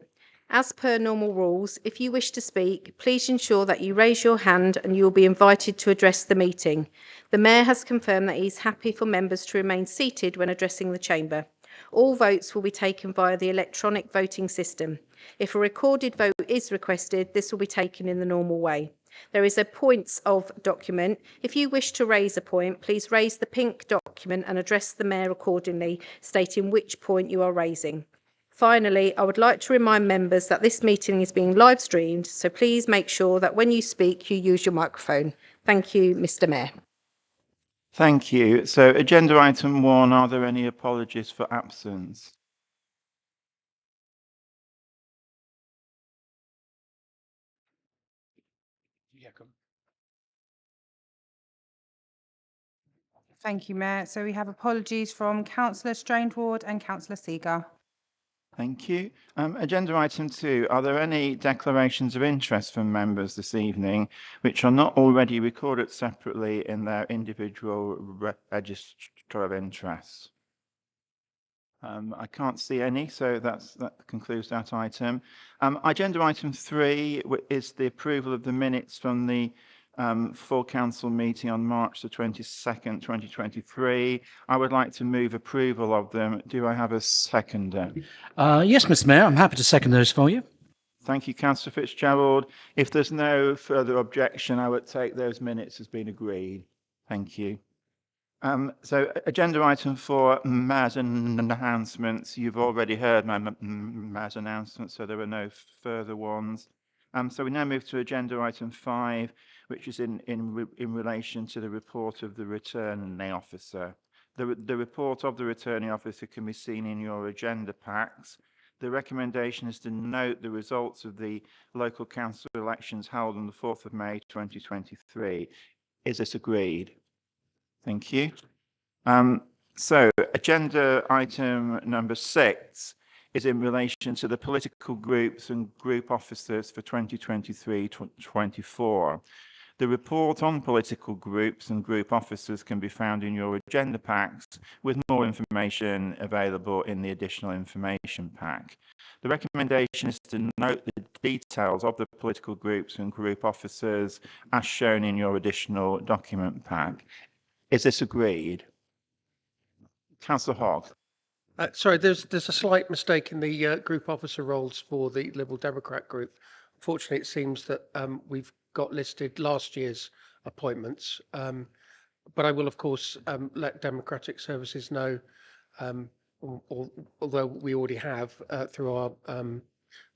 S3: As per normal rules, if you wish to speak, please ensure that you raise your hand and you will be invited to address the meeting. The Mayor has confirmed that he is happy for members to remain seated when addressing the chamber. All votes will be taken via the electronic voting system. If a recorded vote is requested, this will be taken in the normal way. There is a points of document. If you wish to raise a point, please raise the pink document and address the Mayor accordingly, stating which point you are raising. Finally, I would like to remind members that this meeting is being live streamed, so please make sure that when you speak, you use your microphone. Thank you, Mr. Mayor.
S8: Thank you. So agenda item 1, are there any apologies for absence?
S4: Thank you, Mayor. So we have apologies from Councillor Strange-Ward and Councillor Seeger.
S8: Thank you. Agenda item 2, are there any declarations of interest from members this evening which are not already recorded separately in their individual register of interests? I can't see any, so that concludes that item. Agenda item 3 is the approval of the minutes from the full council meeting on March the 22nd, 2023. I would like to move approval of them. Do I have a seconder?
S6: Yes, Mr. Mayor, I'm happy to second those for you.
S8: Thank you, Councillor Fitzgerald. If there's no further objection, I would take those minutes as being agreed. Thank you. So agenda item 4, Mayor's announcements. You've already heard my Mayor's announcements, so there are no further ones. So we now move to agenda item 5, which is in relation to the report of the returning officer. The report of the returning officer can be seen in your agenda packs. The recommendation is to note the results of the local council elections held on the 4th of May 2023. Is this agreed? Thank you. So agenda item number 6 is in relation to the political groups and group officers for 2023-24. The report on political groups and group officers can be found in your agenda packs, with more information available in the additional information pack. The recommendation is to note the details of the political groups and group officers as shown in your additional document pack. Is this agreed? Councillor Hogg.
S5: Sorry, there's a slight mistake in the group officer roles for the Liberal Democrat group. Fortunately, it seems that we've got listed last year's appointments, but I will, of course, let Democratic Services know, although we already have through our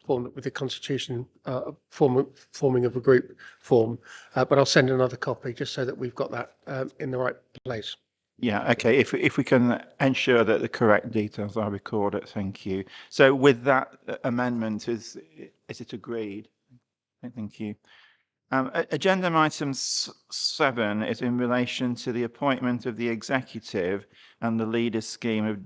S5: form with the Constitution forming of a group form, but I'll send another copy just so that we've got that in the right place.
S8: Yeah, okay. If we can ensure that the correct details are recorded, thank you. So with that amendment, is it agreed? Thank you. Agenda item 7 is in relation to the appointment of the executive and the leaders scheme of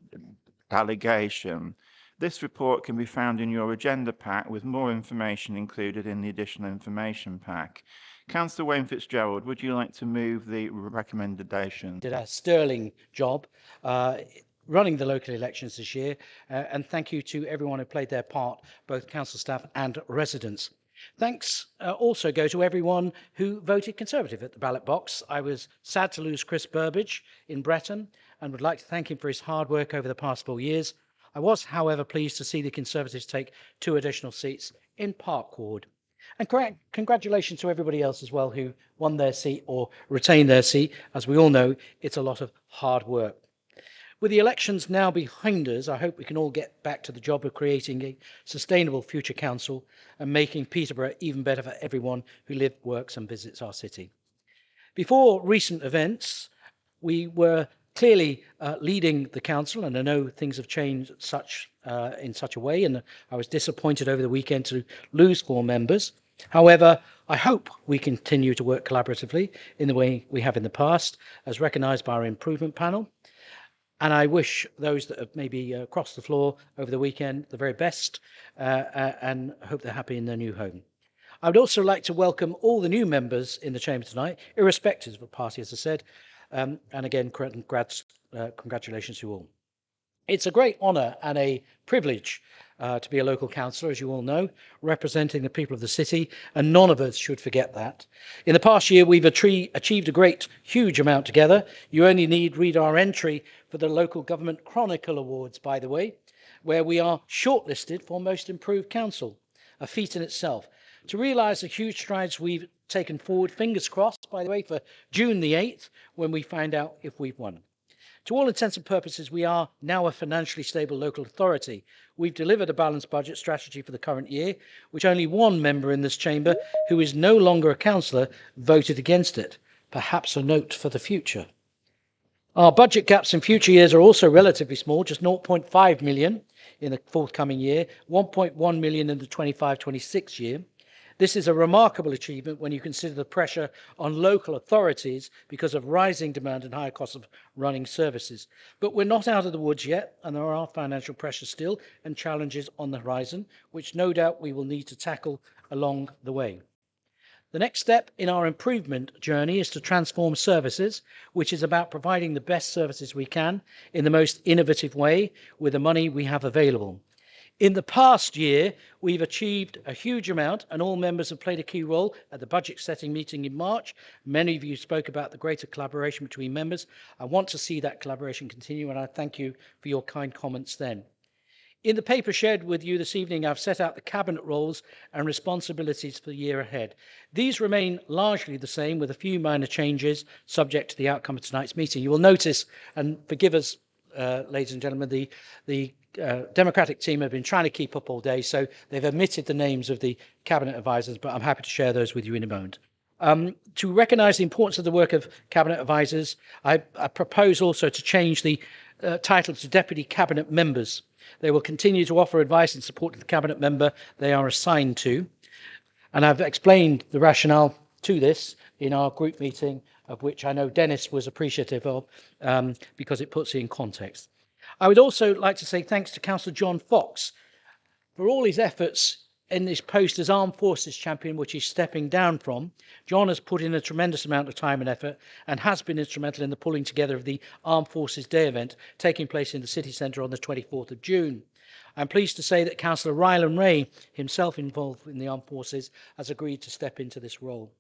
S8: delegation. This report can be found in your agenda pack, with more information included in the additional information pack. Councillor Wayne Fitzgerald, would you like to move the recommendation?
S6: Did a sterling job running the local elections this year, and thank you to everyone who played their part, both council staff and residents. Thanks also go to everyone who voted Conservative at the ballot box. I was sad to lose Chris Burbage in Breton and would like to thank him for his hard work over the past 4 years. I was, however, pleased to see the Conservatives take 2 additional seats in Park Ward. And congratulations to everybody else as well who won their seat or retained their seat. As we all know, it's a lot of hard work. With the elections now behind us, I hope we can all get back to the job of creating a sustainable future council and making Peterborough even better for everyone who lives, works and visits our city. Before recent events, we were clearly leading the council, and I know things have changed in such a way, and I was disappointed over the weekend to lose 4 members. However, I hope we continue to work collaboratively in the way we have in the past, as recognised by our improvement panel. And I wish those that have maybe crossed the floor over the weekend the very best, and hope they're happy in their new home. I would also like to welcome all the new members in the chamber tonight, irrespective of party, as I said, and again, congratulations to you all. It's a great honour and a privilege to be a local councillor, as you all know, representing the people of the city, and none of us should forget that. In the past year, we've achieved a huge amount together. You only need read our entry for the Local Government Chronicle Awards, by the way, where we are shortlisted for Most Improved Council, a feat in itself. To realise the huge strides we've taken forward, fingers crossed, by the way, for June the 8th, when we find out if we've won. To all intents and purposes, we are now a financially stable local authority. We've delivered a balanced budget strategy for the current year, which only one member in this chamber, who is no longer a councillor, voted against it. Perhaps a note for the future. Our budget gaps in future years are also relatively small, just 0.5 million in the forthcoming year, 1.1 million in the 25-26 year. This is a remarkable achievement when you consider the pressure on local authorities because of rising demand and higher costs of running services. But we're not out of the woods yet, and there are financial pressures still and challenges on the horizon, which no doubt we will need to tackle along the way. The next step in our improvement journey is to transform services, which is about providing the best services we can in the most innovative way with the money we have available. In the past year, we've achieved a huge amount, and all members have played a key role at the budget setting meeting in March. Many of you spoke about the greater collaboration between members. I want to see that collaboration continue, and I thank you for your kind comments then. In the paper shared with you this evening, I've set out the cabinet roles and responsibilities for the year ahead. These remain largely the same, with a few minor changes subject to the outcome of tonight's meeting. You will notice, and forgive us, ladies and gentlemen, the Democratic team have been trying to keep up all day, so they've omitted the names of the cabinet advisors, but I'm happy to share those with you in a moment. To recognise the importance of the work of cabinet advisors, I propose also to change the title to deputy cabinet members. They will continue to offer advice and support to the cabinet member they are assigned to, and I've explained the rationale to this in our group meeting, of which I know Dennis was appreciative of, because it puts it in context. I would also like to say thanks to Councillor John Fox for all his efforts in this post as Armed Forces Champion, which he's stepping down from. John has put in a tremendous amount of time and effort and has been instrumental in the pulling together of the Armed Forces Day event taking place in the city centre on the 24th of June. I'm pleased to say that Councillor Rylan Ray, himself involved in the Armed Forces, has agreed to step into this role.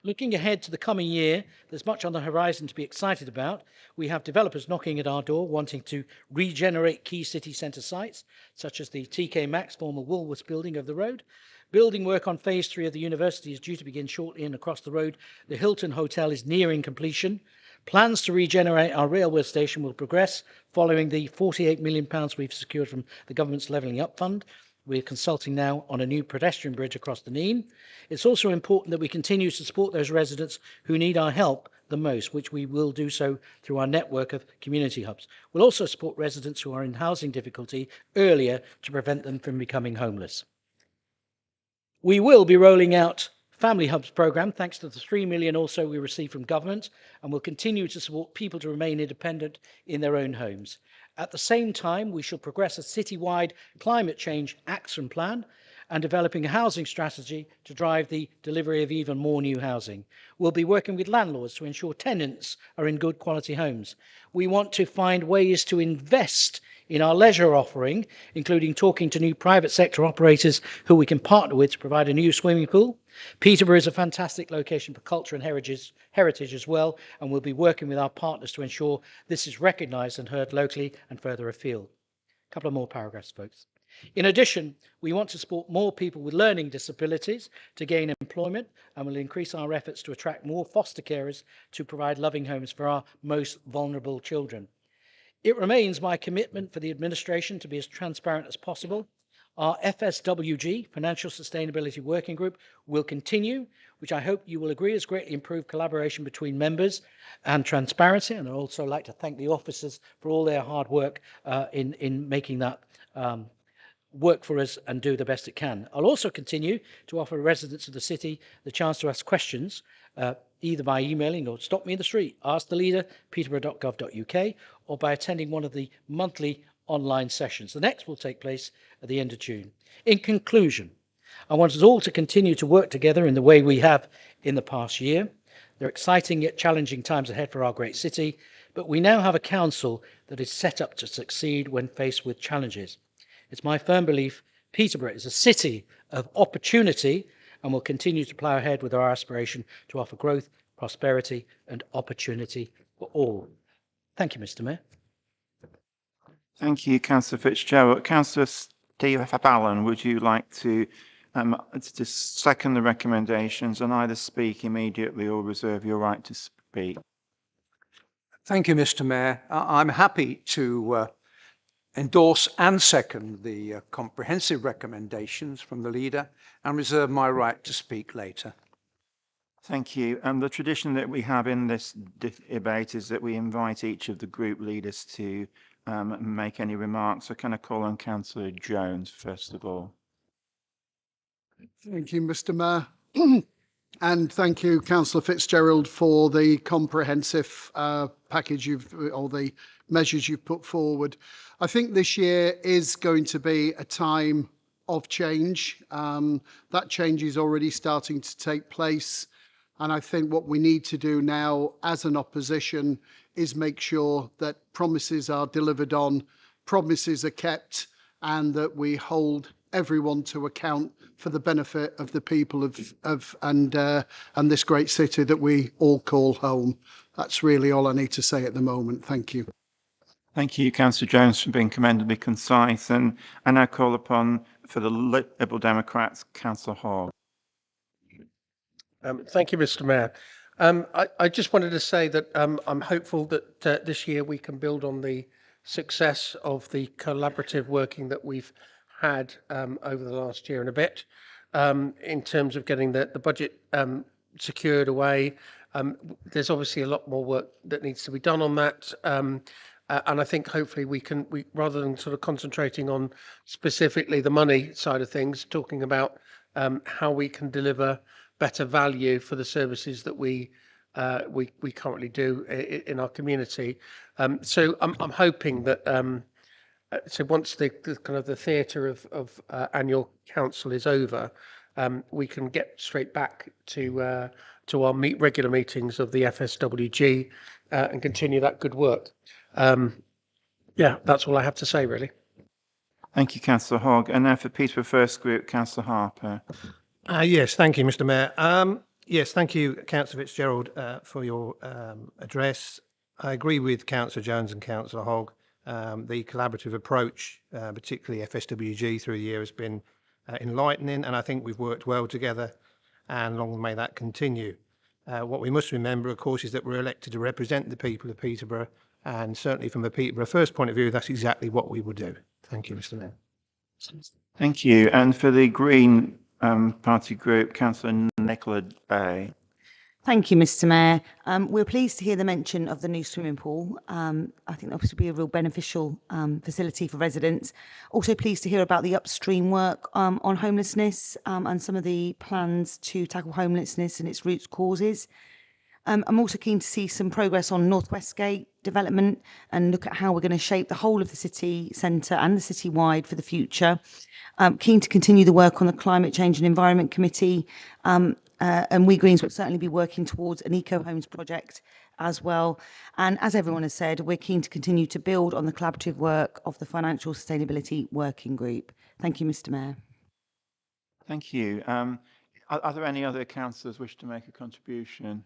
S6: Looking ahead to the coming year, there's much on the horizon to be excited about. We have developers knocking at our door wanting to regenerate key city centre sites, such as the TK Maxx former Woolworths building over the road. Building work on phase 3 of the university is due to begin shortly, and across the road, the Hilton Hotel is nearing completion. Plans to regenerate our railway station will progress following the £48 million we've secured from the government's Levelling Up Fund. We're consulting now on a new pedestrian bridge across the Nene. It's also important that we continue to support those residents who need our help the most, which we will do so through our network of community hubs. We'll also support residents who are in housing difficulty earlier to prevent them from becoming homeless. We will be rolling out Family Hubs programme, thanks to the 3 million also we received from government, and will continue to support people to remain independent in their own homes. At the same time, we shall progress a citywide climate change action plan and developing a housing strategy to drive the delivery of even more new housing. We'll be working with landlords to ensure tenants are in good quality homes. We want to find ways to invest in our leisure offering, including talking to new private sector operators who we can partner with to provide a new swimming pool. Peterborough is a fantastic location for culture and heritage as well, and we'll be working with our partners to ensure this is recognised and heard locally and further afield. couple of more paragraphs, folks. In addition, we want to support more people with learning disabilities to gain employment, and will increase our efforts to attract more foster carers to provide loving homes for our most vulnerable children. It remains my commitment for the administration to be as transparent as possible. Our FSWG, Financial Sustainability Working Group, will continue, which I hope you will agree has greatly improved collaboration between members and transparency. And I'd also like to thank the officers for all their hard work in making that work for us and do the best it can. I'll also continue to offer residents of the city the chance to ask questions, either by emailing or stop me in the street, ask the leader, peterborough.gov.uk, or by attending one of the monthly online sessions. The next will take place at the end of June. In conclusion, I want us all to continue to work together in the way we have in the past year. There are exciting yet challenging times ahead for our great city, but we now have a council that is set up to succeed when faced with challenges. It's my firm belief Peterborough is a city of opportunity and will continue to plough ahead with our aspiration to offer growth, prosperity and opportunity for all. Thank you, Mr. Mayor.
S8: Thank you, Councillor Fitzgerald. Councillor Steve Allen, would you like to second the recommendations and either speak immediately or reserve your right to speak?
S12: Thank you, Mr. Mayor. I'm happy to endorse and second the comprehensive recommendations from the leader and reserve my right to speak later.
S8: Thank you. The tradition that we have in this debate is that we invite each of the group leaders to make any remarks. So can I call on Councillor Jones first of all?
S13: Thank you, Mr. Mayor. And thank you, Councillor Fitzgerald, for the comprehensive package or the measures you've put forward. I think this year is going to be a time of change. That change is already starting to take place. And I think what we need to do now as an opposition is make sure that promises are delivered on, promises are kept, and that we hold everyone to account for the benefit of the people and this great city that we all call home. That's really all I need to say at the moment. Thank you.
S8: Thank you, Councillor Jones, for being commendably concise. And I now call upon, for the Liberal Democrats, Councillor Hogg.
S5: Thank you, Mr. Mayor. I just wanted to say that I'm hopeful that this year we can build on the success of the collaborative working that we've had over the last year and a bit in terms of getting the budget secured away. There's obviously a lot more work that needs to be done on that. And I think hopefully we rather than sort of concentrating on specifically the money side of things, talking about how we can deliver better value for the services that we currently do in our community. So I'm hoping that so once the kind of the theatre of annual council is over, we can get straight back to our regular meetings of the FSWG and continue that good work. Yeah, that's all I have to say, really.
S8: Thank you, Councillor Hogg. And now for Peterborough First Group, Councillor Harper.
S9: Yes, thank you, Mr. Mayor. Yes, thank you, Councillor Fitzgerald, for your address. I agree with Councillor Jones and Councillor Hogg. The collaborative approach, particularly FSWG through the year, has been enlightening, and I think we've worked well together, and long may that continue. What we must remember, of course, is that we're elected to represent the people of Peterborough, and certainly from a Peterborough First point of view, that's exactly what we will do. Thank you, Mr. Mayor.
S8: Thank you. And for the Green Party Group, Councillor Nicola Bay.
S14: Thank you, Mr. Mayor. We're pleased to hear the mention of the new swimming pool. I think that would be a real beneficial facility for residents. Also pleased to hear about the upstream work on homelessness and some of the plans to tackle homelessness and its root causes. I'm also keen to see some progress on North Westgate development and look at how we're going to shape the whole of the city centre and the city wide for the future. Keen to continue the work on the Climate Change and Environment Committee, and we Greens will certainly be working towards an eco homes project as well. And as everyone has said, we're keen to continue to build on the collaborative work of the Financial Sustainability Working Group. Thank you, Mr. Mayor.
S8: Thank you. Are there any other councillors wish to make a contribution?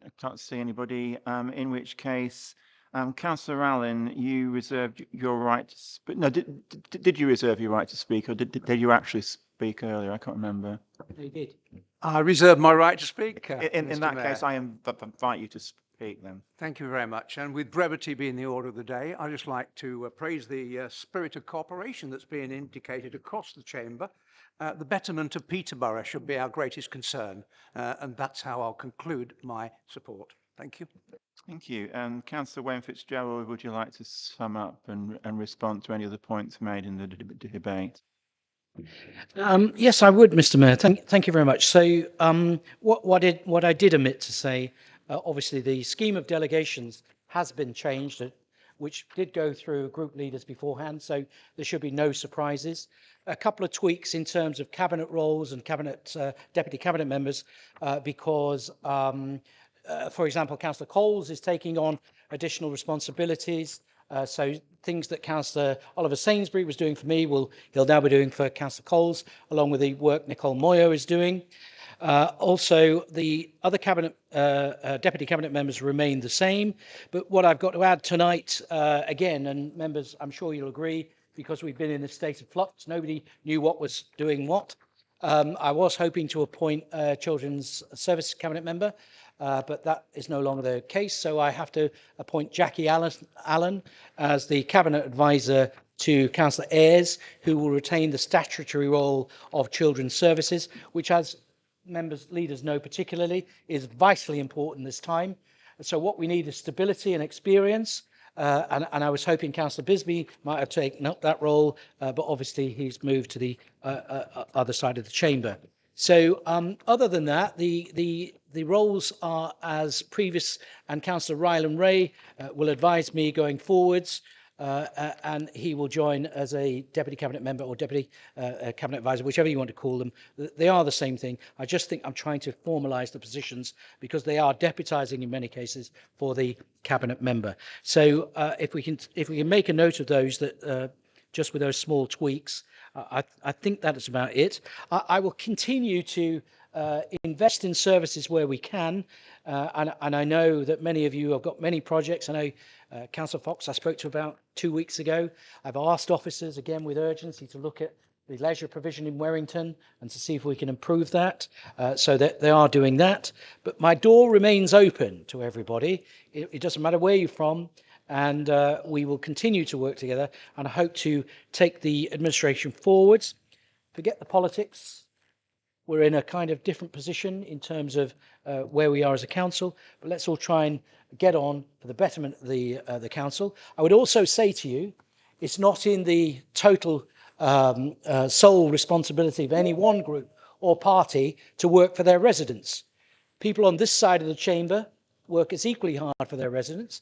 S8: I can't see anybody, in which case Councillor Allen, you reserved your right to speak. No, did you reserve your right to speak, or did you actually speak earlier? I can't remember.
S6: You did.
S12: I reserve my right to speak,
S8: In
S12: Mr.
S8: that
S12: Mayor.
S8: case, I invite you to speak then.
S12: Thank you very much. And with brevity being the order of the day, I'd just like to praise the spirit of cooperation that's being indicated across the chamber. The betterment of Peterborough should be our greatest concern, and that's how I'll conclude my support. Thank you.
S8: Thank you. Councillor Wayne Fitzgerald, would you like to sum up and respond to any of the points made in the debate?
S6: Yes, I would, Mr. Mayor. Thank you very much. So, what I did omit to say, obviously, the scheme of delegations has been changed, which did go through group leaders beforehand. So there should be no surprises. A couple of tweaks in terms of cabinet roles and deputy cabinet members, because, for example, Councillor Coles is taking on additional responsibilities. So things that Councillor Oliver Sainsbury was doing for me, he'll now be doing for Councillor Coles, along with the work Nicole Moyo is doing. Also, the other deputy cabinet members remain the same. But what I've got to add tonight, again, and members, I'm sure you'll agree, because we've been in a state of flux, nobody knew what was doing what. I was hoping to appoint a Children's Service Cabinet member, but that is no longer the case. So I have to appoint Jackie Allen as the Cabinet Advisor to Councillor Ayres, who will retain the statutory role of Children's Services, which, as leaders know particularly, is vitally important this time. So what we need is stability and experience. And I was hoping Councillor Bisbee might have taken up that role, but obviously he's moved to the other side of the chamber. So other than that, the roles are as previous, and Councillor Ryland Ray will advise me going forwards, and he will join as a deputy cabinet member or deputy cabinet advisor, whichever you want to call them. They are the same thing. I just think I'm trying to formalise the positions because they are deputising in many cases for the cabinet member. So if we can make a note of those, that just with those small tweaks, I think that is about it. I will continue to invest in services where we can, and I know that many of you have got many projects. I know Councillor Fox I spoke to about 2 weeks ago. I've asked officers again with urgency to look at the leisure provision in Warrington and to see if we can improve that, so that they are doing that. But my door remains open to everybody. It doesn't matter where you're from, and we will continue to work together, and I hope to take the administration forwards. Forget the politics. We're in a kind of different position in terms of where we are as a council, but let's all try and get on for the betterment of the council. I would also say to you, it's not in the total sole responsibility of any one group or party to work for their residents. People on this side of the chamber work as equally hard for their residents.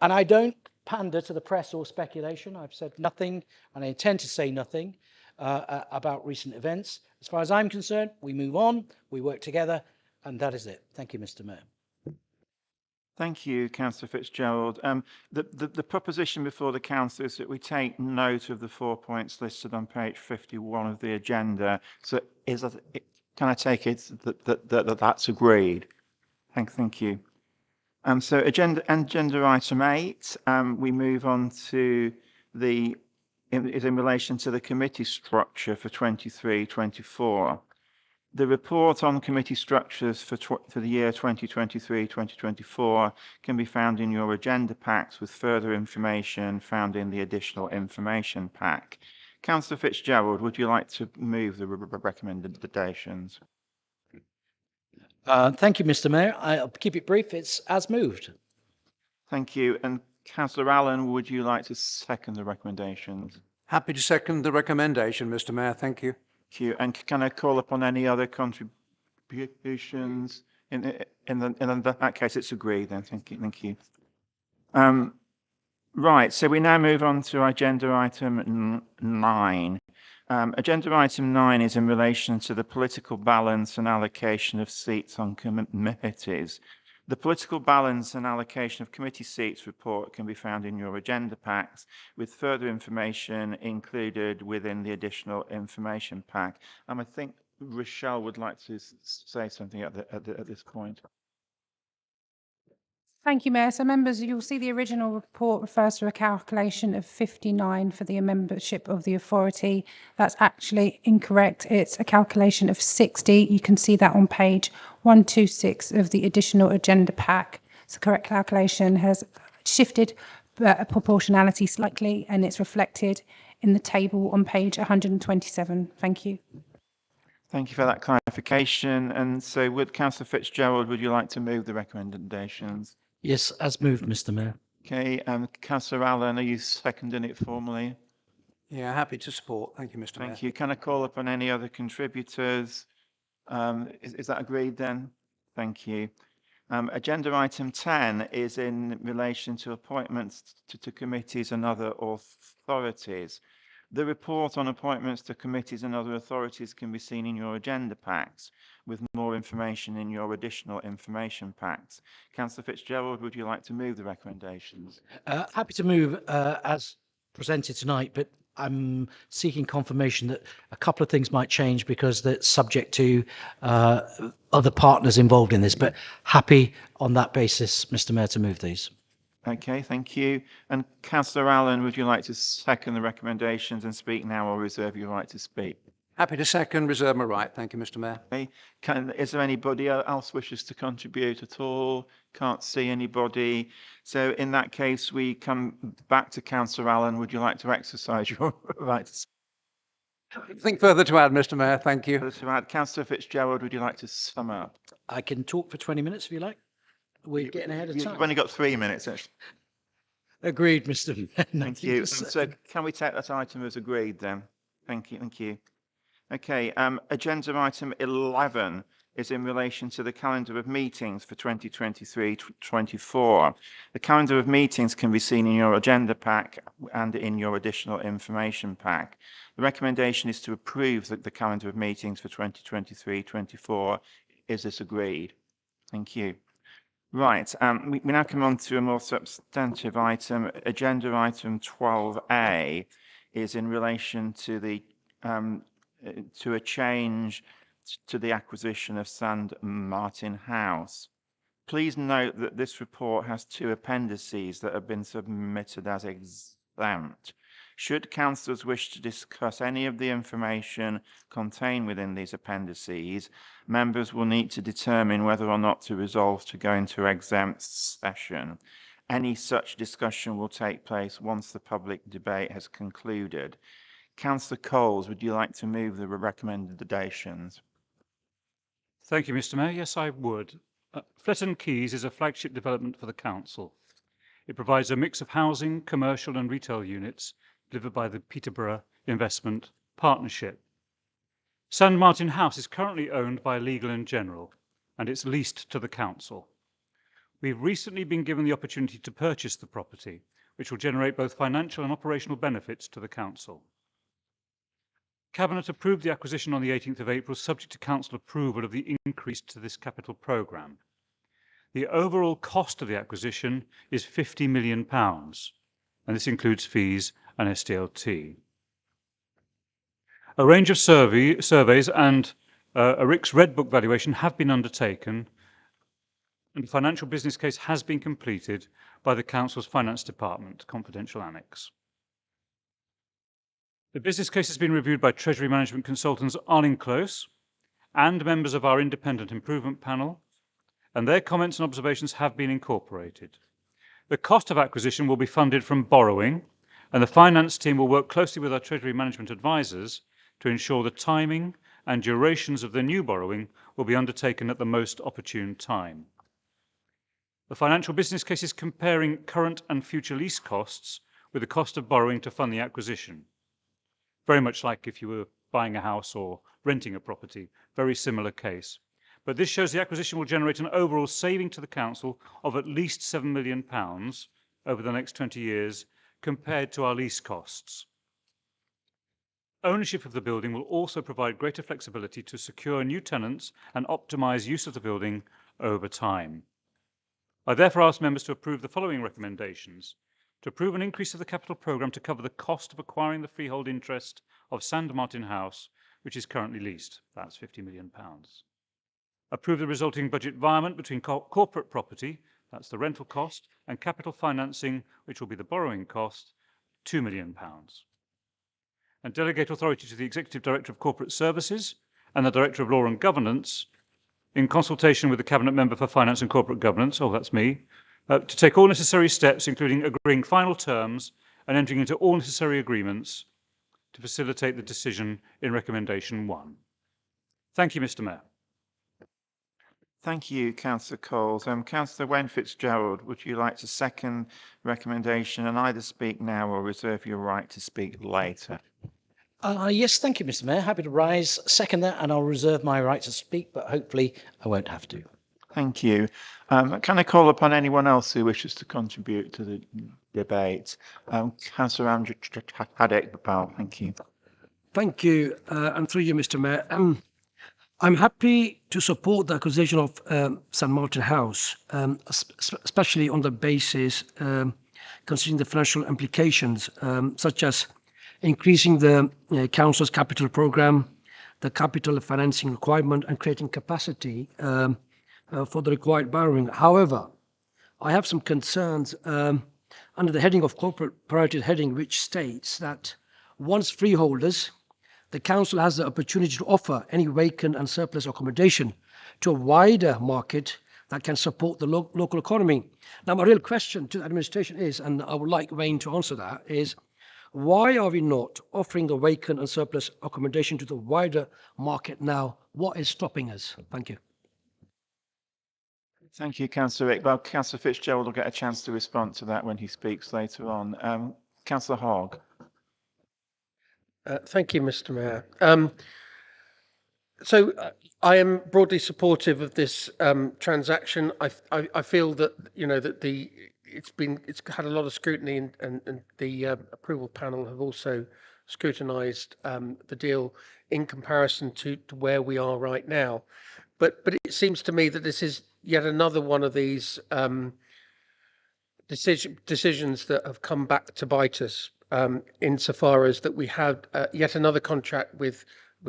S6: And I don't pander to the press or speculation. I've said nothing, and I intend to say nothing about recent events. As far as I'm concerned, we move on, we work together, and that is it. Thank you, Mr. Mayor.
S8: Thank you, Councillor Fitzgerald. The proposition before the council is that we take note of the 4 points listed on page 51 of the agenda. So can I take it that that's agreed? Thank you. So agenda item 8, we move on to is in relation to the committee structure for 23-24. The report on committee structures for the year 2023-2024 can be found in your agenda packs, with further information found in the additional information pack. Councillor Fitzgerald, would you like to move the recommendations?
S6: Thank you, Mr. Mayor. I'll keep it brief. It's as moved.
S8: Thank you. And Councillor Allen, would you like to second the recommendations?
S12: Happy to second the recommendation, Mr. Mayor. Thank you.
S8: Thank you. And can I call upon any other contributions? In that case, it's agreed then. Thank you. Right. So we now move on to agenda item 9. Agenda item 9 is in relation to the political balance and allocation of seats on committees. The political balance and allocation of committee seats report can be found in your agenda packs, with further information included within the additional information pack. I think Rochelle would like to say something at this point.
S4: Thank you, Mayor. So members, you'll see the original report refers to a calculation of 59 for the membership of the authority. That's actually incorrect. It's a calculation of 60. You can see that on page 126 of the additional agenda pack. So correct calculation has shifted proportionality slightly, and it's reflected in the table on page 127. Thank you.
S8: Thank you for that clarification. And so would Councillor Fitzgerald, would you like to move the recommendations?
S6: Yes, as moved, Mr. Mayor.
S8: Okay, Councillor Allen, are you seconding it formally?
S12: Yeah, happy to support. Thank you, Mr. Mayor.
S8: Thank you. Can I call upon any other contributors? Is that agreed then? Thank you. Agenda item 10 is in relation to appointments to committees and other authorities. The report on appointments to committees and other authorities can be seen in your agenda packs, with more information in your additional information packs. Councillor Fitzgerald, would you like to move the recommendations?
S6: Happy to move as presented tonight, but I'm seeking confirmation that a couple of things might change because that's subject to other partners involved in this, but happy on that basis, Mr. Mayor, to move these.
S8: Okay, thank you. And Councillor Allen, would you like to second the recommendations and speak now or reserve your right to speak?
S12: Happy to second, reserve my right. Thank you, Mr. Mayor.
S8: Okay. Is there anybody else wishes to contribute at all? Can't see anybody. So in that case, we come back to Councillor Allen. Would you like to exercise your right to speak?
S12: Nothing further to add, Mr. Mayor. Thank you.
S8: Councillor Fitzgerald, would you like to sum up?
S6: I can talk for 20 minutes if you like. We're getting ahead of time.
S8: You've only got 3 minutes, actually.
S6: Agreed, Mr. Mayor.
S8: Thank you. So can we take that item as agreed then? Thank you. Thank you. Okay, agenda item 11 is in relation to the calendar of meetings for 2023-24. The calendar of meetings can be seen in your agenda pack and in your additional information pack. The recommendation is to approve the calendar of meetings for 2023-24. Is this agreed? Thank you. Right, we now come on to a more substantive item. Agenda item 12A is in relation to the to a change to the acquisition of St Martin House. Please note that this report has 2 appendices that have been submitted as exempt. Should councillors wish to discuss any of the information contained within these appendices, members will need to determine whether or not to resolve to go into exempt session. Any such discussion will take place once the public debate has concluded. Councillor Coles, would you like to move the recommendations?
S15: Thank you, Mr. Mayor. Yes, I would. Fletton Quays is a flagship development for the council. It provides a mix of housing, commercial and retail units delivered by the Peterborough Investment Partnership. St Martin House is currently owned by Legal & General, and it's leased to the council. We've recently been given the opportunity to purchase the property, which will generate both financial and operational benefits to the council. Cabinet approved the acquisition on the 18th of April, subject to council approval of the increase to this capital programme. The overall cost of the acquisition is £50 million, and this includes fees and SDLT. A range of surveys and a RICS Red Book valuation have been undertaken, and the financial business case has been completed by the Council's Finance Department, confidential annex. The business case has been reviewed by Treasury Management Consultants Arling Close and members of our Independent Improvement Panel, and their comments and observations have been incorporated. The cost of acquisition will be funded from borrowing, and the finance team will work closely with our Treasury Management advisors to ensure the timing and durations of the new borrowing will be undertaken at the most opportune time. The financial business case is comparing current and future lease costs with the cost of borrowing to fund the acquisition. Very much like if you were buying a house or renting a property, very similar case. But this shows the acquisition will generate an overall saving to the council of at least £7 million over the next 20 years compared to our lease costs. Ownership of the building will also provide greater flexibility to secure new tenants and optimise use of the building over time. I therefore ask members to approve the following recommendations. To approve an increase of the capital programme to cover the cost of acquiring the freehold interest of St Martin House, which is currently leased. That's £50 million. Approve the resulting budget environment between corporate property, That's the rental cost, and capital financing, which will be the borrowing cost, £2 million. And delegate authority to the Executive Director of Corporate Services and the Director of Law and Governance, in consultation with the Cabinet Member for Finance and Corporate Governance, oh, that's me, to take all necessary steps, including agreeing final terms and entering into all necessary agreements to facilitate the decision in Recommendation 1. Thank you, Mr. Mayor.
S8: Thank you, Councillor Coles. Councillor Wen Fitzgerald, would you like to second recommendation and either speak now or reserve your right to speak later?
S6: Yes, thank you, Mr. Mayor. Happy to rise, second that, and I'll reserve my right to speak, but hopefully I won't have to.
S8: Thank you. Can I call upon anyone else who wishes to contribute to the debate? Councillor Andrew Haddock-Papal, thank you.
S16: Thank you, and through you, Mr. Mayor. I'm happy to support the acquisition of St. Martin House, especially on the basis considering the financial implications, such as increasing the council's capital programme, the capital financing requirement, and creating capacity for the required borrowing. However, I have some concerns under the heading of corporate priorities heading, which states that once freeholders, the council has the opportunity to offer any vacant and surplus accommodation to a wider market that can support the local economy. Now, my real question to the administration is, and I would like Wayne to answer that, is why are we not offering the vacant and surplus accommodation to the wider market now? What is stopping us? Thank you.
S8: Thank you, Councillor Rick. Well, Councillor Fitzgerald will get a chance to respond to that when he speaks later on. Councillor Hogg.
S5: Thank you, Mr. Mayor. I am broadly supportive of this transaction. I feel that that it's had a lot of scrutiny, and the approval panel have also scrutinised the deal in comparison to where we are right now. But it seems to me that this is yet another one of these decisions that have come back to bite us, insofar as that we had yet another contract with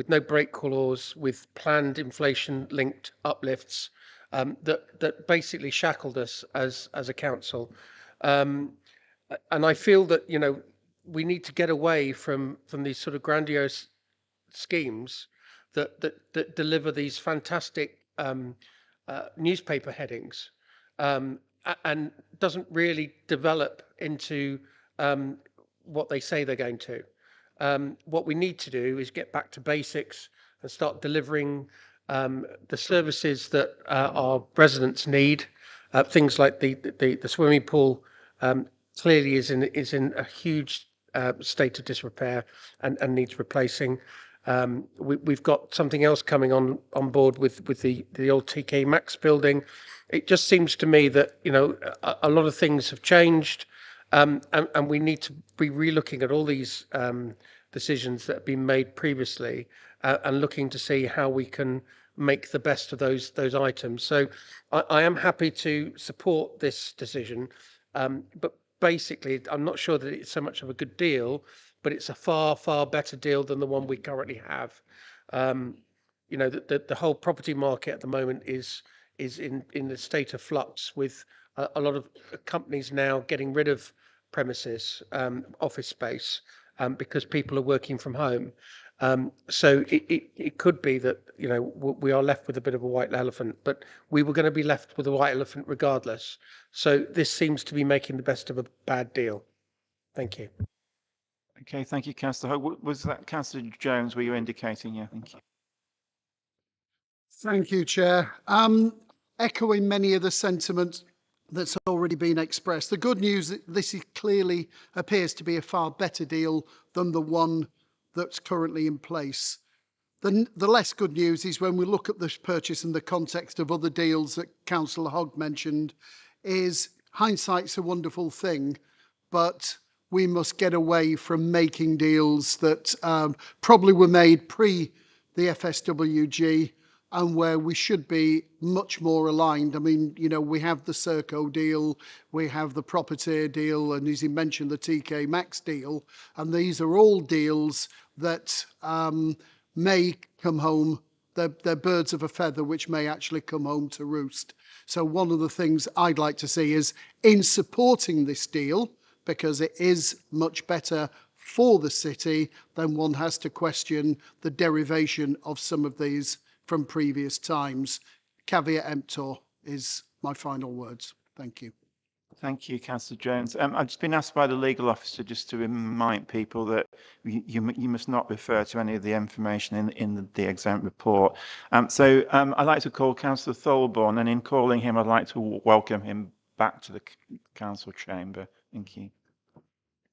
S5: no break clause, with planned inflation-linked uplifts that basically shackled us as a council. And I feel that we need to get away from these sort of grandiose schemes that deliver these fantastic newspaper headings, and doesn't really develop into what they say they're going to. What we need to do is get back to basics and start delivering the services that our residents need. Things like the swimming pool clearly is in a huge state of disrepair and needs replacing. We've got something else coming on board with the old TK Maxx building. It just seems to me that a lot of things have changed, and we need to be relooking at all these decisions that have been made previously, and looking to see how we can make the best of those items. So I am happy to support this decision, but basically I'm not sure that it's so much of a good deal, but it's a far better deal than the one we currently have. The whole property market at the moment is in a state of flux, with a lot of companies now getting rid of premises, office space, because people are working from home. So it could be that we are left with a bit of a white elephant, but we were going to be left with a white elephant regardless. So this seems to be making the best of a bad deal. Thank you.
S8: Okay, thank you, Councillor Hogg. Was that Councillor Jones were you indicating? Yeah, thank you.
S13: Thank you, Chair. Echoing many of the sentiments that's already been expressed, the good news is this clearly appears to be a far better deal than the one that's currently in place. The less good news is when we look at this purchase in the context of other deals that Councillor Hogg mentioned, is hindsight's a wonderful thing, but we must get away from making deals that probably were made pre the FSWG, and where we should be much more aligned. I mean, we have the Serco deal, we have the Property deal, and as he mentioned, the TK Maxx deal, and these are all deals that may come home they're birds of a feather which may actually come home to roost. So one of the things I'd like to see is in supporting this deal, because it is much better for the city, then one has to question the derivation of some of these from previous times. Caveat emptor is my final words. Thank you.
S8: Thank you, Councillor Jones. I've just been asked by the legal officer just to remind people that you must not refer to any of the information in the exempt report. I'd like to call Councillor Thorburn, and in calling him, I'd like to welcome him back to the council chamber. Thank you.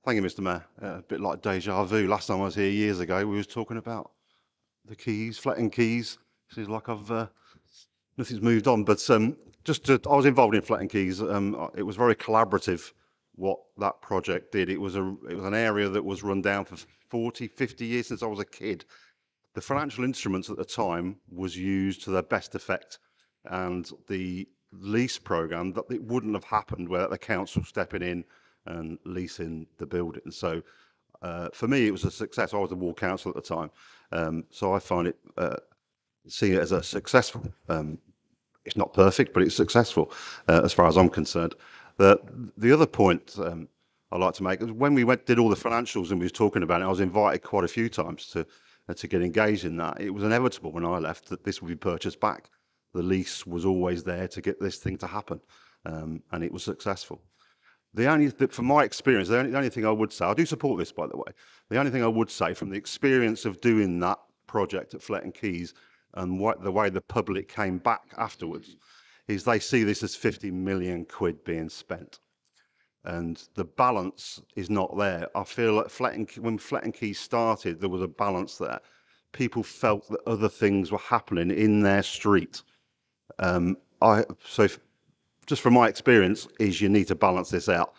S17: Thank you, Mr. Mayor. A bit like deja vu. Last time I was here years ago, we was talking about the keys, Fletton Keys. Seems like nothing's moved on, but I was involved in Fletton Keys. It was very collaborative what that project did. It was an area that was run down for 40, 50 years since I was a kid. The financial instruments at the time was used to their best effect, and the lease program, that it wouldn't have happened without the council stepping in and leasing the building. So for me, it was a success. I was the ward council at the time, so I find it see it as a successful. It's not perfect, but it's successful as far as I'm concerned. The other point I'd like to make is when we did all the financials and we was talking about it, I was invited quite a few times to get engaged in that. It was inevitable when I left that this would be purchased back. The lease was always there to get this thing to happen, and it was successful. From my experience, the only thing I would say, I do support this, by the way. The only thing I would say from the experience of doing that project at Fletton Keys and the way the public came back afterwards, is they see this as 50 million quid being spent. And the balance is not there. I feel like when Fletton Keys started, there was a balance there. People felt that other things were happening in their street. Just from my experience, is you need to balance this out.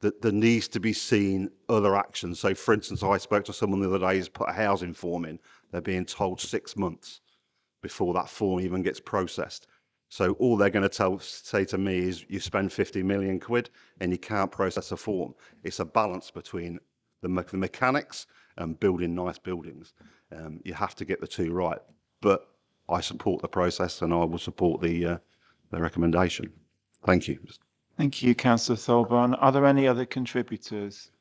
S17: That there needs to be seen other actions. So, for instance, I spoke to someone the other day who's put a housing form in. They're being told 6 months before that form even gets processed. So all they're going to say to me is, you spend 50 million quid and you can't process a form. It's a balance between the mechanics and building nice buildings. You have to get the two right. But I support the process and I will support the recommendation. Thank you.
S8: Thank you, Councillor Thorburn. Are there any other contributors?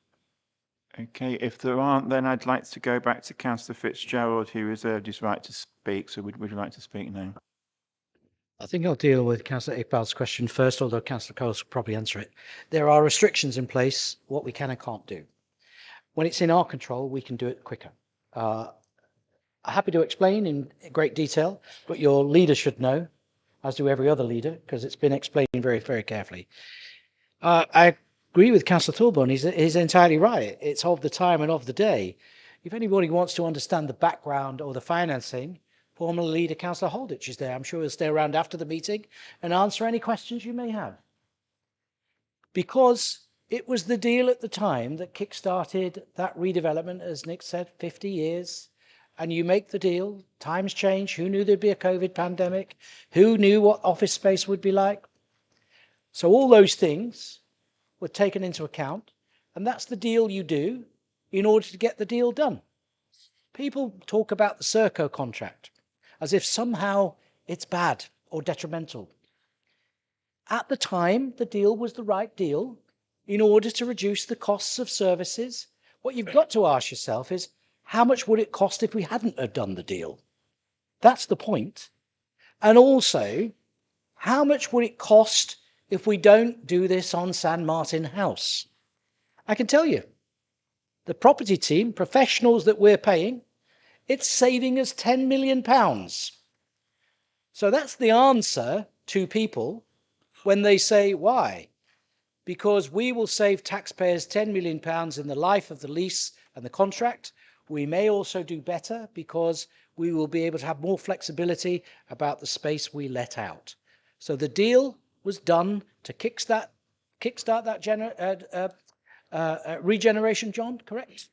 S8: Okay, if there aren't, then I'd like to go back to Councillor Fitzgerald, who reserved his right to speak. So would you like to speak now?
S6: I think I'll deal with Councillor Iqbal's question first, although Councillor Coles will probably answer it. There are restrictions in place, what we can and can't do. When it's in our control, we can do it quicker. I'm happy to explain in great detail, but your leader should know, as do every other leader, because it's been explained very, very carefully. I agree with Councillor Thorburn. He's entirely right. It's of the time and of the day. If anybody wants to understand the background or the financing, former leader Councillor Holditch is there. I'm sure he'll stay around after the meeting and answer any questions you may have. Because it was the deal at the time that kick-started that redevelopment, as Nick said, 50 years. And you make the deal, times change. Who knew there'd be a COVID pandemic? Who knew what office space would be like? So all those things were taken into account. And that's the deal you do in order to get the deal done. People talk about the Serco contract as if somehow it's bad or detrimental. At the time, the deal was the right deal in order to reduce the costs of services. What you've got to ask yourself is, how much would it cost if we hadn't have done the deal? That's the point. And also, how much would it cost if we don't do this on San Martin House? I can tell you, the property team, professionals that we're paying, it's saving us £10 million. So that's the answer to people when they say, why? Because we will save taxpayers £10 million in the life of the lease and the contract. We may also do better because we will be able to have more flexibility about the space we let out. So the deal was done to kickstart that regeneration, John, correct?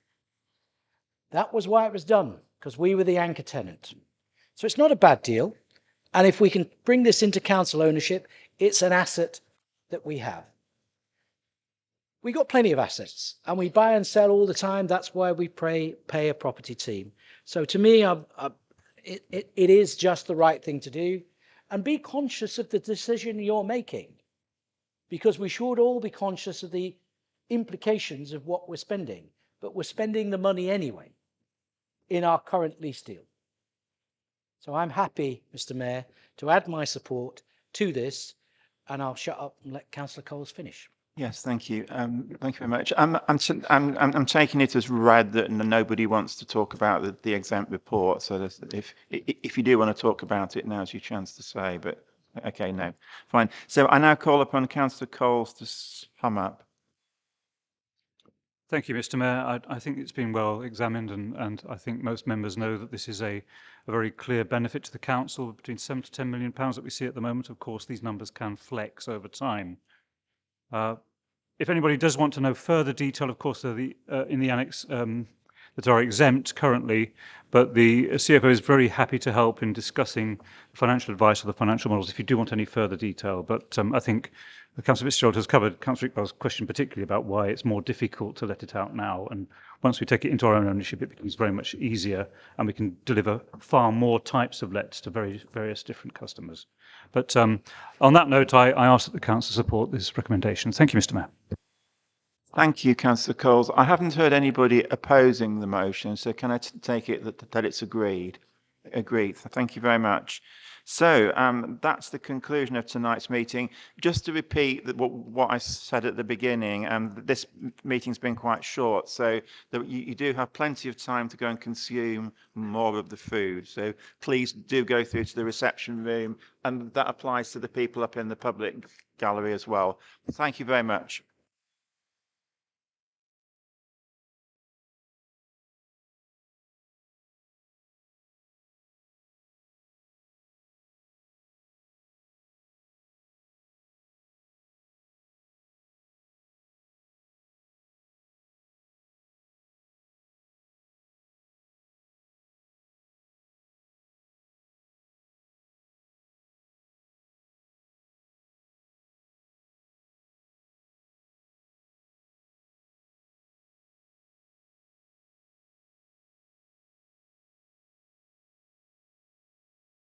S6: That was why it was done, because we were the anchor tenant. So it's not a bad deal. And if we can bring this into council ownership, it's an asset that we have. We got plenty of assets and we buy and sell all the time. That's why we pay a property team. So to me, it is just the right thing to do, and be conscious of the decision you're making, because we should all be conscious of the implications of what we're spending, but we're spending the money anyway in our current lease deal. So I'm happy, Mr. Mayor, to add my support to this, and I'll shut up and let Councillor Coles finish.
S8: Yes, thank you. Thank you very much. I'm taking it as read that nobody wants to talk about the exempt report. So if you do want to talk about it, now's your chance to say. But okay, no, fine. So I now call upon Councillor Coles to sum up.
S15: Thank you, Mr. Mayor. I think it's been well examined, and I think most members know that this is a very clear benefit to the council, between £7 to £10 million that we see at the moment. Of course, these numbers can flex over time. If anybody does want to know further detail, of course, in the annex that are exempt currently, but the CFO is very happy to help in discussing financial advice or the financial models if you do want any further detail. But I think Councillor Fitzgerald has covered Councillor Iqbal's question particularly about why it's more difficult to let it out now. And once we take it into our own ownership, it becomes very much easier, and we can deliver far more types of lets to various different customers. But on that note, I ask that the Council support this recommendation. Thank you, Mr. Mayor.
S8: Thank you, Councillor Coles. I haven't heard anybody opposing the motion, so can I take it that it's agreed? Agreed. Thank you very much. So that's the conclusion of tonight's meeting. Just to repeat what I said at the beginning, this meeting's been quite short, so you do have plenty of time to go and consume more of the food. So please do go through to the reception room, and that applies to the people up in the public gallery as well. Thank you very much.